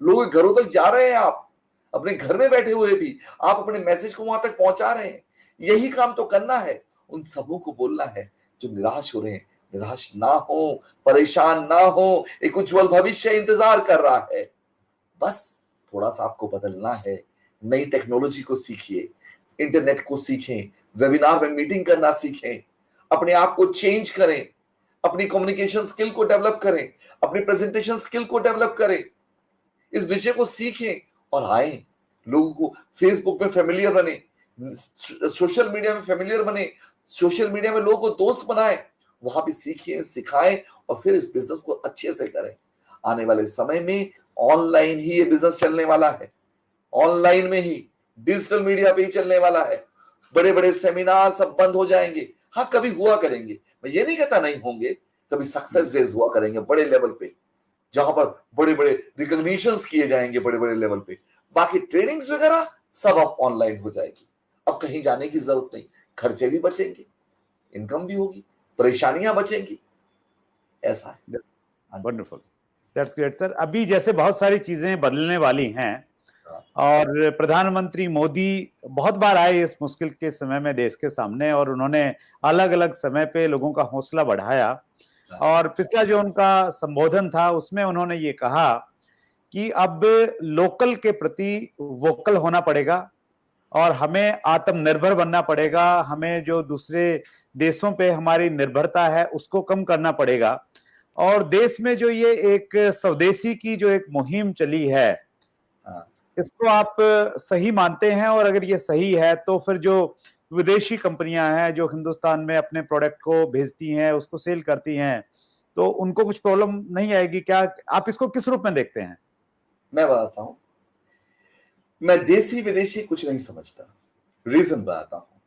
लोगों के घरों तक जा रहे हैं। आप अपने घर में बैठे हुए भी आप अपने मैसेज को वहां तक पहुंचा रहे हैं। यही काम तो करना है, उन सबों को बोलना है जो निराश हो रहे हैं, निराश ना हो, परेशान ना हो, एक उज्जवल भविष्य इंतजार कर रहा है। बस थोड़ा सा आपको बदलना है, नई टेक्नोलॉजी को सीखिए, इंटरनेट को सीखें, वेबिनार में मीटिंग करना सीखें, अपने आप को चेंज करें, अपनी कम्युनिकेशन स्किल को डेवलप करें, अपनी प्रेजेंटेशन स्किल को डेवलप करें, इस विषय को सीखें और आए, लोगों को फेसबुक में फेमिलियर बने, सोशल मीडिया में फेमिलियर बने, सोशल मीडिया में लोगों को दोस्त बनाएं, वहां भी सीखिए, सिखाएं और फिर इस बिजनेस को अच्छे से करें। आने वाले समय में ऑनलाइन ही ये बिजनेस चलने वाला है, ऑनलाइन में ही, डिजिटल मीडिया पे ही चलने वाला है। बड़े बड़े सेमिनार सब बंद हो जाएंगे, हाँ कभी हुआ करेंगे, मैं ये नहीं कहता नहीं होंगे, कभी सक्सेस डेज हुआ करेंगे बड़े लेवल पे, जहां पर बड़े बड़े रिकॉग्निशंस किए जाएंगे बड़े बड़े लेवल पे। बाकी ट्रेनिंग्स वगैरह सब अब ऑनलाइन हो जाएगी, अब कहीं जाने की जरूरत नहीं, खर्चे भी बचेंगे, इनकम भी होगी, परेशानियां बचेंगी। ऐसा है। Wonderful, that's great sir. अभी जैसे बहुत सारी चीजें बदलने वाली हैं, और प्रधानमंत्री मोदी बहुत बार आए इस मुश्किल के समय में देश के सामने, और उन्होंने अलग अलग समय पे लोगों का हौसला बढ़ाया। और पिछला जो उनका संबोधन था उसमें उन्होंने ये कहा कि अब लोकल के प्रति वोकल होना पड़ेगा और हमें आत्मनिर्भर बनना पड़ेगा। हमें जो दूसरे देशों पे हमारी निर्भरता है उसको कम करना पड़ेगा। और देश में जो ये एक स्वदेशी की जो एक मुहिम चली है, हाँ, इसको आप सही मानते हैं? और अगर ये सही है तो फिर जो विदेशी कंपनियां हैं जो हिंदुस्तान में अपने प्रोडक्ट को भेजती हैं, उसको सेल करती हैं, तो उनको कुछ प्रॉब्लम नहीं आएगी क्या? आप इसको किस रूप में देखते हैं? मैं बताता हूं। मैं देसी विदेशी कुछ नहीं समझता। रीजन बताता हूं।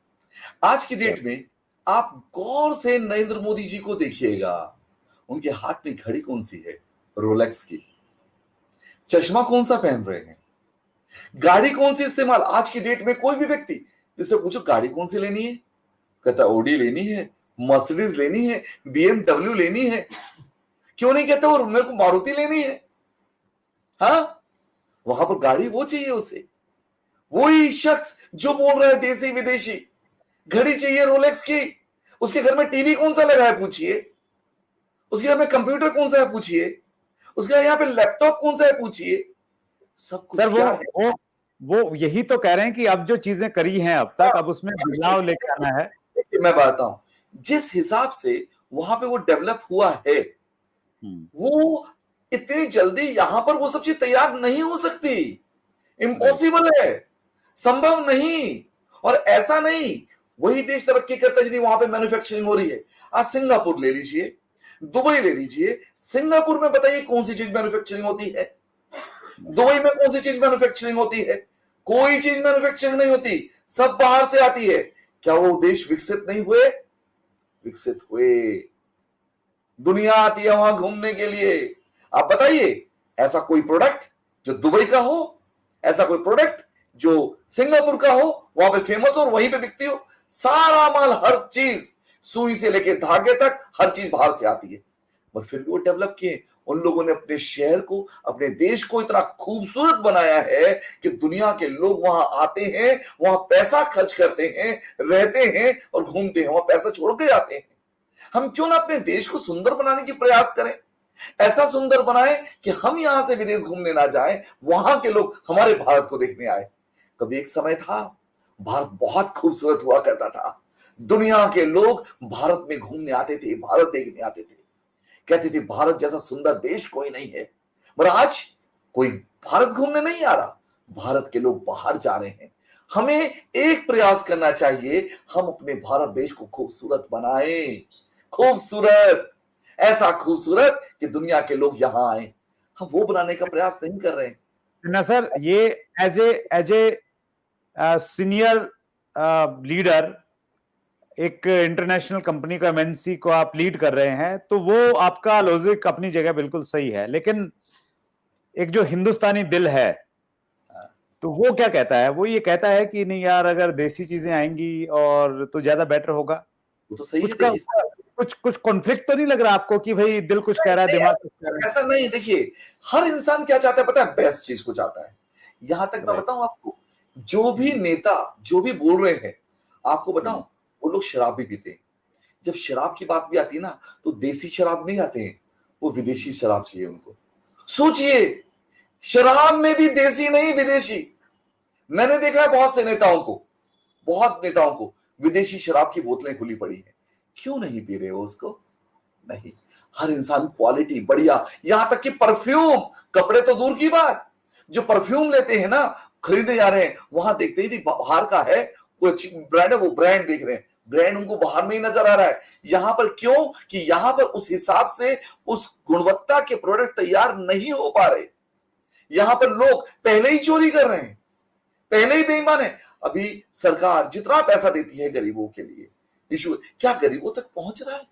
आज की डेट में आप गौर से नरेंद्र मोदी जी को देखिएगा, उनके हाथ में घड़ी कौन सी है? रोलेक्स की। चश्मा कौन सा पहन रहे हैं? गाड़ी कौन सी इस्तेमाल? आज की डेट में कोई भी व्यक्ति जिससे पूछो गाड़ी कौन सी लेनी है, कहता ओडी लेनी है, मर्सिडीज लेनी है, बीएमडब्ल्यू लेनी है। क्यों नहीं कहता और मेरे को मारुति लेनी है? हाँ, वहां पर गाड़ी वो चाहिए उसे। वही शख्स जो बोल रहा है देसी विदेशी, घड़ी चाहिए रोलेक्स की। उसके घर में टीवी कौन सा लगा है पूछिए, उसके घर में कंप्यूटर कौन सा है पूछिए, उसके यहाँ पे लैपटॉप कौन सा है पूछिए। सब कुछ सर क्या है? वो यही तो कह रहे हैं कि अब जो चीजें करी हैं अब तक, अब उसमें बदलाव लेके आना है। देखिए, मैं बताता हूं, जिस हिसाब से वहां पे वो डेवलप हुआ है, वो इतनी जल्दी यहां पर वो सब चीज तैयार नहीं हो सकती। इम्पॉसिबल है, संभव नहीं। और ऐसा नहीं वही देश तरक्की करता है यदि वहां पे मैन्युफैक्चरिंग हो रही है। आज सिंगापुर ले लीजिए, दुबई ले लीजिए। सिंगापुर में बताइए कौन सी चीज मैन्युफैक्चरिंग होती है? दुबई में कौन सी चीज मैन्युफैक्चरिंग होती है? कोई चीज मैन्युफैक्चरिंग नहीं होती, सब बाहर से आती है। क्या वो देश विकसित नहीं हुए? विकसित हुए। दुनिया आती है वहां घूमने के लिए। आप बताइए, ऐसा कोई प्रोडक्ट जो दुबई का हो, ऐसा कोई प्रोडक्ट जो सिंगापुर का हो, वहां पे फेमस हो और वहीं पे बिकती हो? सारा माल, हर चीज, सुई से लेके धागे तक, हर चीज बाहर से आती है। पर फिर भी वो डेवलप किए। उन लोगों ने अपने शहर को, अपने देश को इतना खूबसूरत बनाया है कि दुनिया के लोग वहां आते हैं, वहां पैसा खर्च करते हैं, रहते हैं और घूमते हैं, वहां पैसा छोड़ के जाते हैं। हम क्यों ना अपने देश को सुंदर बनाने की प्रयास करें? ऐसा सुंदर बनाए कि हम यहां से विदेश घूमने ना जाएं, वहां के लोग हमारे भारत को देखने आए। कभी एक समय था, भारत बहुत खूबसूरत हुआ करता था। दुनिया के लोग भारत में घूमने आते थे, भारत देखने आते थे, कहते थे भारत जैसा सुंदर देश कोई नहीं है। पर आज कोई भारत घूमने नहीं आ रहा, भारत के लोग बाहर जा रहे हैं। हमें एक प्रयास करना चाहिए, हम अपने भारत देश को खूबसूरत बनाएं। खूबसूरत, ऐसा खूबसूरत कि दुनिया के लोग यहां आए। हम वो बनाने का प्रयास नहीं कर रहे हैं। ना सर, ये एज ए सीनियर लीडर, एक इंटरनेशनल कंपनी को, एमएनसी को आप लीड कर रहे हैं, तो वो आपका लॉजिक अपनी जगह बिल्कुल सही है। लेकिन एक जो हिंदुस्तानी दिल है, तो वो क्या कहता है? वो ये कहता है कि नहीं यार, अगर देसी चीजें आएंगी और तो ज्यादा बेटर होगा। वो तो सही कुछ है। का देखिए, कुछ कॉन्फ्लिक्ट तो नहीं लग रहा आपको कि भाई दिल कुछ कह रहा है, दिमाग कुछ कह रहा ऐसा नहीं। देखिए, हर इंसान क्या चाहता है पता है? बेस्ट चीज को चाहता है। यहां तक मैं है? बताऊं आपको, जो भी नेता जो भी बोल रहे हैं, आपको बताऊं, वो लोग शराब भी पीते हैं। जब शराब की बात भी आती है ना, तो देसी शराब नहीं आते हैं, वो विदेशी शराब चाहिए उनको। सोचिए, शराब में भी देसी नहीं, विदेशी। मैंने देखा है बहुत से नेताओं को, बहुत नेताओं को विदेशी शराब की बोतलें खुली पड़ी हैं। क्यों नहीं पी रहे हो उसको? नहीं। हर इंसान क्वालिटी बढ़िया, यहां तक कि परफ्यूम, कपड़े तो दूर की बात, जो परफ्यूम लेते हैं ना, खरीदे जा रहे हैं, वहां देखते ही बाहर का है, वो ब्रांड है, वो ब्रांड देख रहे हैं, ब्रांड उनको बाहर में ही नजर आ रहा है। यहां पर क्यों? कि यहां पर उस हिसाब से उस गुणवत्ता के प्रोडक्ट तैयार नहीं हो पा रहे। यहां पर लोग पहले ही चोरी कर रहे हैं, पहले ही बेईमान है। अभी सरकार जितना पैसा देती है गरीबों के लिए, इशू क्या गरीबों तक पहुंच रहा है?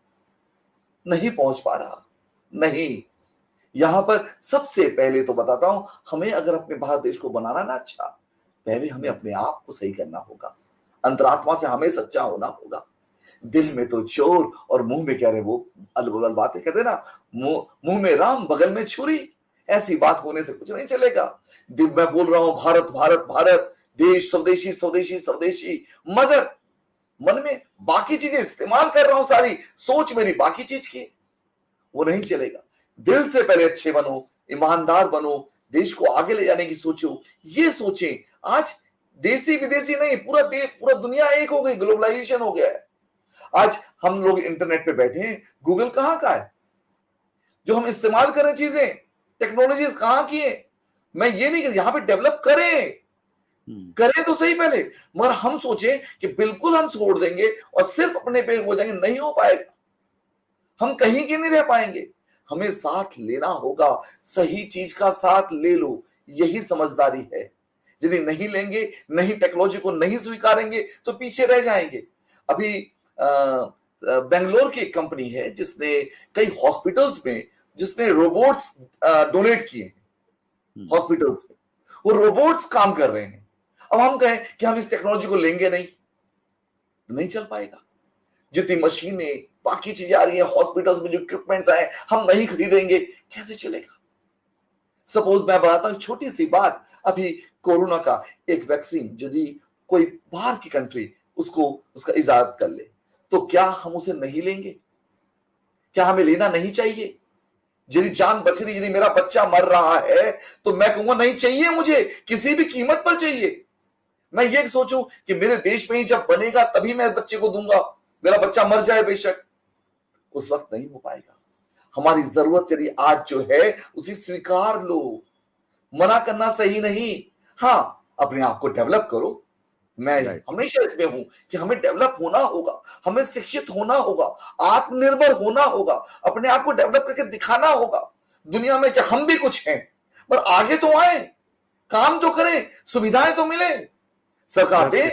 नहीं पहुंच पा रहा। नहीं। यहां पर सबसे पहले तो बताता हूं, हमें अगर अपने भारत देश को बनाना ना अच्छा, पहले हमें अपने आप को सही करना होगा। अंतरात्मा से हमें सच्चा होना होगा। दिल में तो चोर और मुंह में कह रहे वो अलबुल बातें कहते ना, मुंह में राम बगल में छुरी। ऐसी बात होने से कुछ नहीं चलेगा। दिल में बोल रहा हूं भारत भारत भारत, देश स्वदेशी स्वदेशी स्वदेशी, मगर मन में बाकी चीजें इस्तेमाल कर रहा हूं सारी, सोच मेरी बाकी चीज की, वो नहीं चलेगा। दिल से पहले अच्छे बनो, ईमानदार बनो, देश को आगे ले जाने की सोचो, ये सोचें। आज देसी विदेशी नहीं, पूरा दुनिया एक हो गई, ग्लोबलाइजेशन हो गया है। आज हम लोग इंटरनेट पे बैठे हैं, गूगल कहां का है? जो हम इस्तेमाल करें चीजें, टेक्नोलॉजीज कहां की है? मैं ये नहीं कर, यहां पे डेवलप करें तो सही पहले, मगर हम सोचें कि बिल्कुल हम छोड़ देंगे और सिर्फ अपने पे हो जाएंगे, नहीं हो पाएगा। हम कहीं के नहीं रह पाएंगे। हमें साथ लेना होगा, सही चीज का साथ ले लो, यही समझदारी है। यदि नहीं लेंगे, नहीं टेक्नोलॉजी को नहीं स्वीकारेंगे तो पीछे रह जाएंगे। अभी बेंगलोर की एक कंपनी है जिसने कई हॉस्पिटल्स में जिसने रोबोट्स डोनेट किए हैं हॉस्पिटल्स में, वो रोबोट्स काम कर रहे हैं। अब हम कहें कि हम इस टेक्नोलॉजी को लेंगे नहीं चल पाएगा। जितनी मशीनें बाकी चीजें आ रही है, हॉस्पिटल्स में जो इक्विपमेंट्स आए हम नहीं खरीदेंगे, कैसे चलेगा? सपोज मैं बताता हूं छोटी सी बात, अभी कोरोना का एक वैक्सीन यदि कोई बाहर की कंट्री उसका इजाद कर ले, तो क्या हम उसे नहीं लेंगे? क्या हमें लेना नहीं चाहिए? यदि जान बच रही, यदि मेरा बच्चा मर रहा है तो मैं कहूंगा नहीं चाहिए, मुझे किसी भी कीमत पर चाहिए। मैं ये सोचूं कि मेरे देश में ही जब बनेगा तभी मैं बच्चे को दूंगा, मेरा बच्चा मर जाए बेशक, उस वक्त नहीं हो पाएगा। हमारी जरूरत यदि आज जो है उसे स्वीकार लो, मना करना सही नहीं। हाँ, अपने आप को डेवलप करो। मैं हमेशा इसमें हूं कि हमें डेवलप होना होगा, हमें शिक्षित होना होगा, आत्मनिर्भर होना होगा, अपने आप को डेवलप करके दिखाना होगा दुनिया में कि हम भी कुछ हैं। पर आगे तो आए, काम तो करें, सुविधाएं तो मिले, सरकार दे,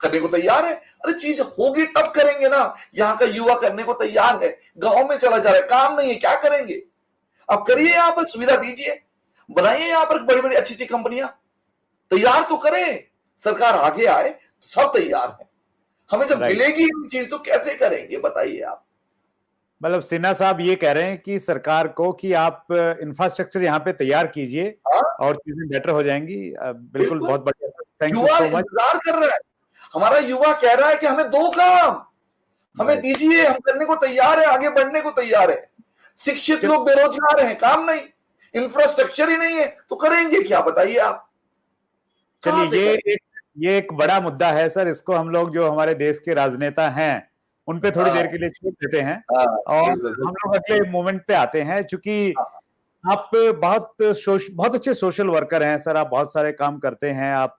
करने को तैयार है। अरे चीज होगी तब करेंगे ना। यहाँ का युवा करने को तैयार है, गांव में चला जा रहा है, काम नहीं है, क्या करेंगे? अब करिए, यहाँ पर सुविधा दीजिए, बनाइए यहाँ पर बड़ी बड़ी अच्छी अच्छी कंपनियां, तैयार तो करें। सरकार आगे आए तो सब तैयार है। हमें जब मिलेगी चीज तो कैसे करेंगे, बताइए आप। मतलब सिन्हा साहब ये कह रहे हैं कि सरकार को कि आप इंफ्रास्ट्रक्चर यहाँ पे तैयार कीजिए और चीजें बेटर हो जाएंगी। बिल्कुल, बहुत बढ़िया, थैंक यू सो मच। इंतजार कर रहा है, हमारा युवा कह रहा है कि हमें दो काम हमें दीजिए, हम करने को तैयार है, आगे बढ़ने को तैयार है। शिक्षित लोग बेरोजगार हैं, काम नहीं, इंफ्रास्ट्रक्चर ही नहीं है, तो करेंगे क्या, बताइए आप। चलिए, ये एक बड़ा मुद्दा है सर, इसको हम लोग जो हमारे देश के राजनेता हैं उन पे थोड़ी देर के लिए छोड़ देते हैं और हम लोग अगले मोमेंट पे आते हैं। चूंकि आप बहुत अच्छे सोशल वर्कर हैं सर, आप बहुत सारे काम करते हैं। आप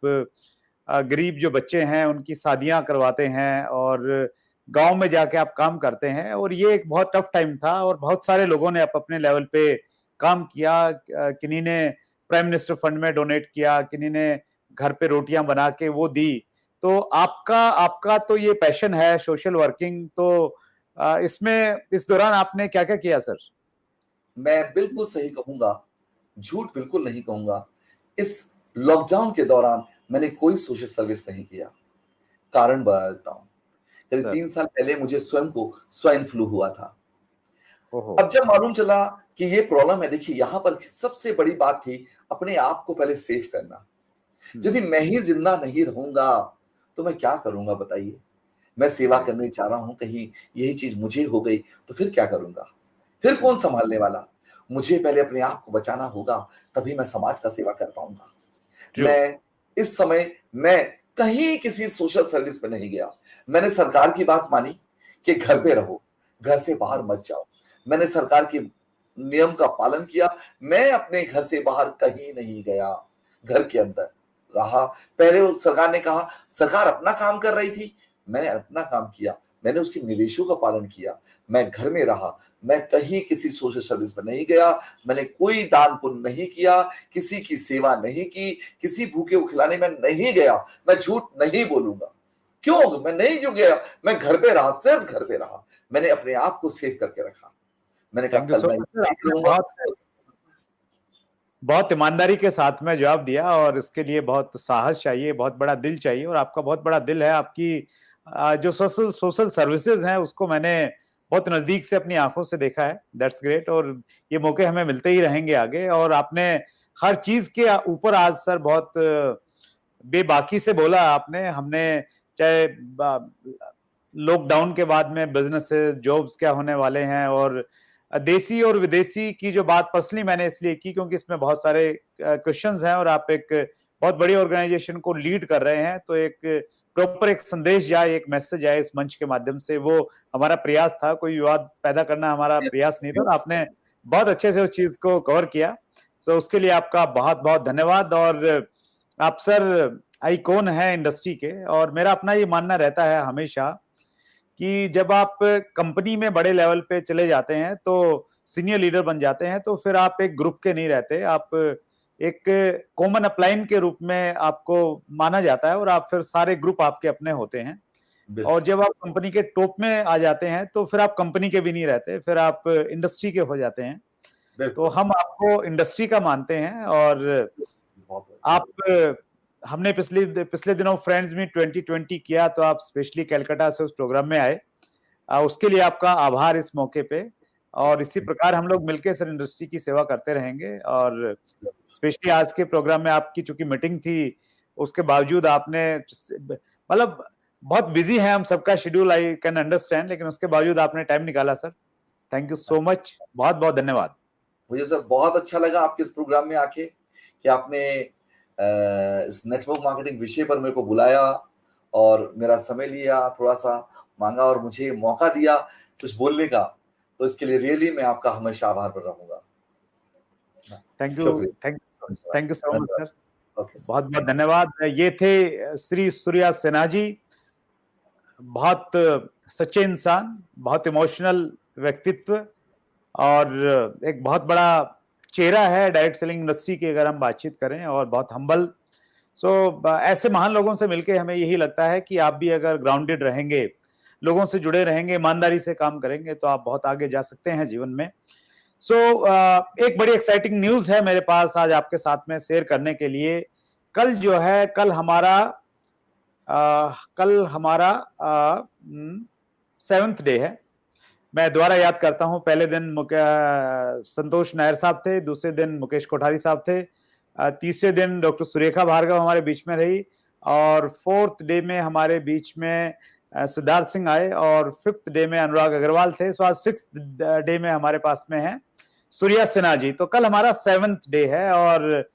गरीब जो बच्चे हैं उनकी शादियां करवाते हैं और गांव में जाके आप काम करते हैं, और ये एक बहुत टफ टाइम था और बहुत सारे लोगों ने अपने लेवल पे काम किया। किन्हीं ने प्राइम मिनिस्टर फंड में डोनेट किया, किन्हीं ने घर पे रोटियां बना के वो दी। तो आपका तो ये पैशन है सोशल वर्किंग, तो इसमें इस दौरान आपने क्या क्या किया सर? मैं बिल्कुल सही कहूंगा, झूठ बिल्कुल नहीं कहूंगा। इस लॉकडाउन के दौरान मैंने कोई सोशल सर्विस नहीं किया। कारण बताता हूं। करीब 3 साल पहले मुझे स्वयं को स्वाइन फ्लू हुआ था। अब जब मालूम चला कि ये प्रॉब्लम है, देखिए यहां पर सबसे बड़ी बात थी अपने आप को पहले सेफ करना। यदि मैं ही जिंदा नहीं रहूंगा तो मैं क्या करूंगा, बताइए। मैं सेवा करने चाह रहा हूं, कहीं यही चीज मुझे हो गई तो फिर क्या करूंगा, फिर कौन संभालने वाला? मुझे पहले अपने आप को बचाना होगा, तभी मैं समाज का सेवा कर पाऊंगा। मैं इस समय मैं कहीं किसी सोशल सर्विस में नहीं गया। मैंने सरकार की बात मानी कि घर पे रहो, घर से बाहर मत जाओ। मैंने सरकार के नियम का पालन किया। मैं अपने घर से बाहर कहीं नहीं गया, घर के अंदर रहा। पहले सरकार ने कहा, सरकार अपना काम कर रही थी, मैंने अपना काम किया, मैंने उसके निर्देशों का पालन किया। मैं घर में रहा, मैं कहीं किसी सोशल सर्विस में नहीं गया, मैंने कोई दान पुण्य नहीं किया, किसी की सेवा नहीं की, किसी भूखे को खिलाने में नहीं गया। मैं झूठ नहीं बोलूंगा। क्यों मैं नहीं जो गया, मैं घर पे रहा, सिर्फ घर पे रहा। मैंने अपने आप को सेव करके रखा। मैंने कहा कल मैं बहुत ईमानदारी के साथ में जवाब दिया, और इसके लिए बहुत साहस चाहिए, बहुत बड़ा दिल चाहिए, और आपका बहुत बड़ा दिल है। आपकी जो सोशल सर्विसेज हैं उसको मैंने बहुत नजदीक से अपनी आंखों से देखा है। दैट्स ग्रेट, और ये मौके हमें मिलते ही रहेंगे आगे। और आपने हर चीज के ऊपर आज सर बहुत बेबाकी से बोला आपने। हमने चाहे लॉकडाउन के बाद में बिजनेसेस, जॉब्स क्या होने वाले हैं, और देसी और विदेशी की जो बात पर्सनली मैंने इसलिए की क्योंकि इसमें बहुत सारे क्वेश्चंस हैं और आप एक बहुत बड़ी ऑर्गेनाइजेशन को लीड कर रहे हैं, तो एक प्रॉपर एक संदेश जाए, एक मैसेज जाए इस मंच के माध्यम से, वो हमारा प्रयास था। कोई विवाद पैदा करना हमारा प्रयास नहीं था। आपने बहुत अच्छे से उस चीज को कवर किया, तो उसके लिए आपका बहुत बहुत धन्यवाद। और आप सर आइकॉन है इंडस्ट्री के, और मेरा अपना ये मानना रहता है हमेशा कि जब आप कंपनी में बड़े लेवल पे चले जाते हैं, तो सीनियर लीडर बन जाते हैं, तो फिर आप एक ग्रुप के नहीं रहते, आप एक कॉमन अपलाइन के रूप में आपको माना जाता है और आप फिर सारे ग्रुप आपके अपने होते हैं। और जब आप कंपनी के टॉप में आ जाते हैं तो फिर आप कंपनी के भी नहीं रहते, फिर आप इंडस्ट्री के हो जाते हैं। तो हम आपको इंडस्ट्री का मानते हैं। और आप हमने पिछले दिनों फ्रेंड्स मीट 2020 किया, तो आप स्पेशली कलकत्ता से उस प्रोग्राम में आए, उसके लिए आपका आभार इस मौके पे। और इसी प्रकार हम लोग मिलकर सर इंडस्ट्री की सेवा करते रहेंगे। और स्पेशली आज के प्रोग्राम में आपकी चूंकि मीटिंग थी, उसके बावजूद आपने, मतलब बहुत बिजी है हम सबका शेड्यूल, आई कैन अंडरस्टैंड, लेकिन उसके बावजूद आपने टाइम निकाला sir. Thank you so much, बहुत बहुत धन्यवाद। मुझे सर बहुत अच्छा लगा आपके इस प्रोग्राम में आके कि आपने इस नेटवर्क मार्केटिंग विषय पर मेरे को बुलाया और मेरा समय लिया, थोड़ा सा मांगा और मुझे मौका दिया कुछ बोलने का, तो इसके लिए रियली मैं आपका हमेशा आभार पर रहूंगा। Thank you so much sir, बहुत बहुत धन्यवाद। ये थे श्री सूर्या सिन्हा जी, बहुत सच्चे इंसान, बहुत इमोशनल व्यक्तित्व और एक बहुत बड़ा चेहरा है डायरेक्ट सेलिंग इंडस्ट्री की अगर हम बातचीत करें, और बहुत हम्बल। ऐसे महान लोगों से मिलके हमें यही लगता है कि आप भी अगर ग्राउंडेड रहेंगे, लोगों से जुड़े रहेंगे, ईमानदारी से काम करेंगे, तो आप बहुत आगे जा सकते हैं जीवन में। एक बड़ी एक्साइटिंग न्यूज है मेरे पास आज आपके साथ में शेयर करने के लिए। कल जो है, कल हमारा 7th डे है। मैं दोबारा याद करता हूं, पहले दिन संतोष नायर साहब थे, दूसरे दिन मुकेश कोठारी साहब थे, तीसरे दिन डॉक्टर सुरेखा भार्गव हमारे बीच में रही, और 4th डे में हमारे बीच में सिद्धार्थ सिंह आए, और 5th डे में अनुराग अग्रवाल थे। आज 6th डे में हमारे पास में है सूर्या सिन्हा जी। तो कल हमारा 7th डे है, और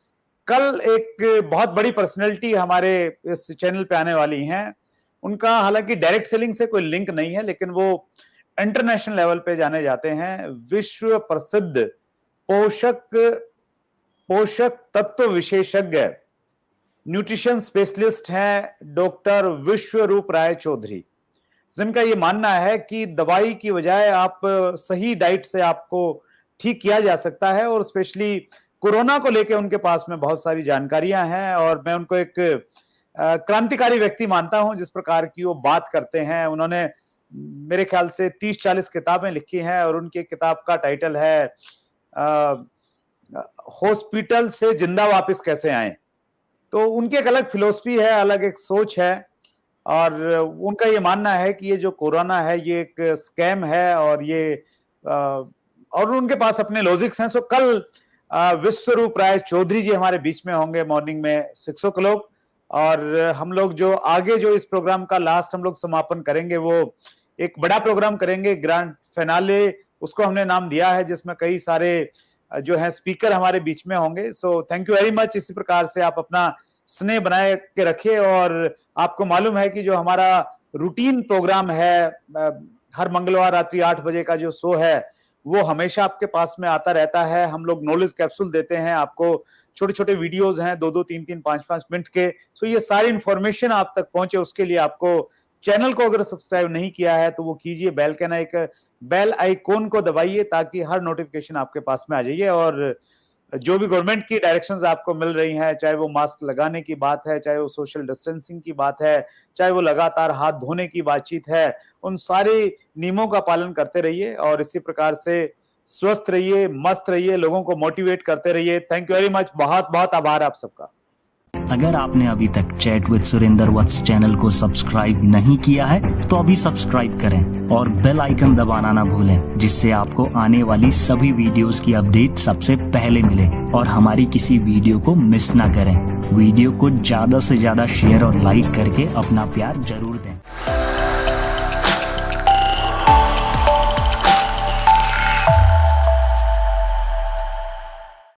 कल एक बहुत बड़ी पर्सनैलिटी हमारे इस चैनल पे आने वाली हैं। उनका हालांकि डायरेक्ट सेलिंग से कोई लिंक नहीं है, लेकिन वो इंटरनेशनल लेवल पे जाने जाते हैं। विश्व प्रसिद्ध पोषक तत्व विशेषज्ञ, न्यूट्रिशन स्पेशलिस्ट हैं डॉक्टर विश्वरूप राय चौधरी, जिनका ये मानना है कि दवाई की बजाय आप सही डाइट से आपको ठीक किया जा सकता है। और स्पेशली कोरोना को लेके उनके पास में बहुत सारी जानकारियां हैं, और मैं उनको एक क्रांतिकारी व्यक्ति मानता हूं। जिस प्रकार की वो बात करते हैं, उन्होंने मेरे ख्याल से 30-40 किताबें लिखी हैं, और उनकी किताब का टाइटल है हॉस्पिटल से जिंदा वापस कैसे आए। तो उनकी एक अलग फिलॉसफी है, अलग एक सोच है, और उनका ये मानना है कि ये जो कोरोना है ये एक स्कैम है, और उनके पास अपने लॉजिक्स हैं। कल विश्वरूप राय चौधरी जी हमारे बीच में होंगे मॉर्निंग में 6 o'clock, और हम लोग जो आगे जो इस प्रोग्राम का लास्ट हम लोग समापन करेंगे, वो एक बड़ा प्रोग्राम करेंगे, ग्रैंड फिनाले उसको हमने नाम दिया है, जिसमें कई सारे जो है स्पीकर हमारे बीच में होंगे। Thank you very much. इसी प्रकार से आप अपना स्नेह बनाए के रखिए, और आपको मालूम है कि जो हमारा रूटीन प्रोग्राम है, हर मंगलवार रात्रि 8 बजे का जो शो है, वो हमेशा आपके पास में आता रहता है। हम लोग नॉलेज कैप्सूल देते हैं आपको, छोटे छोटे वीडियोस हैं 2-2, 3-3, 5-5 मिनट के। ये सारी इंफॉर्मेशन आप तक पहुंचे, उसके लिए आपको चैनल को अगर सब्सक्राइब नहीं किया है तो वो कीजिए, बेल आइकॉन को दबाइए, ताकि हर नोटिफिकेशन आपके पास में आ जाइए। और जो भी गवर्नमेंट की डायरेक्शंस आपको मिल रही हैं, चाहे वो मास्क लगाने की बात है, चाहे वो सोशल डिस्टेंसिंग की बात है, चाहे वो लगातार हाथ धोने की बातचीत है, उन सारे नियमों का पालन करते रहिए, और इसी प्रकार से स्वस्थ रहिए, मस्त रहिए, लोगों को मोटिवेट करते रहिए। थैंक यू वेरी मच, बहुत बहुत आभार आप सबका। अगर आपने अभी तक chat with Surendra Vats channel को सब्सक्राइब नहीं किया है, तो अभी सब्सक्राइब करें और बेल आइकन दबाना ना भूलें, जिससे आपको आने वाली सभी वीडियोस की अपडेट सबसे पहले मिले और हमारी किसी वीडियो को मिस ना करें। वीडियो को ज्यादा से ज्यादा शेयर और लाइक करके अपना प्यार जरूर दें।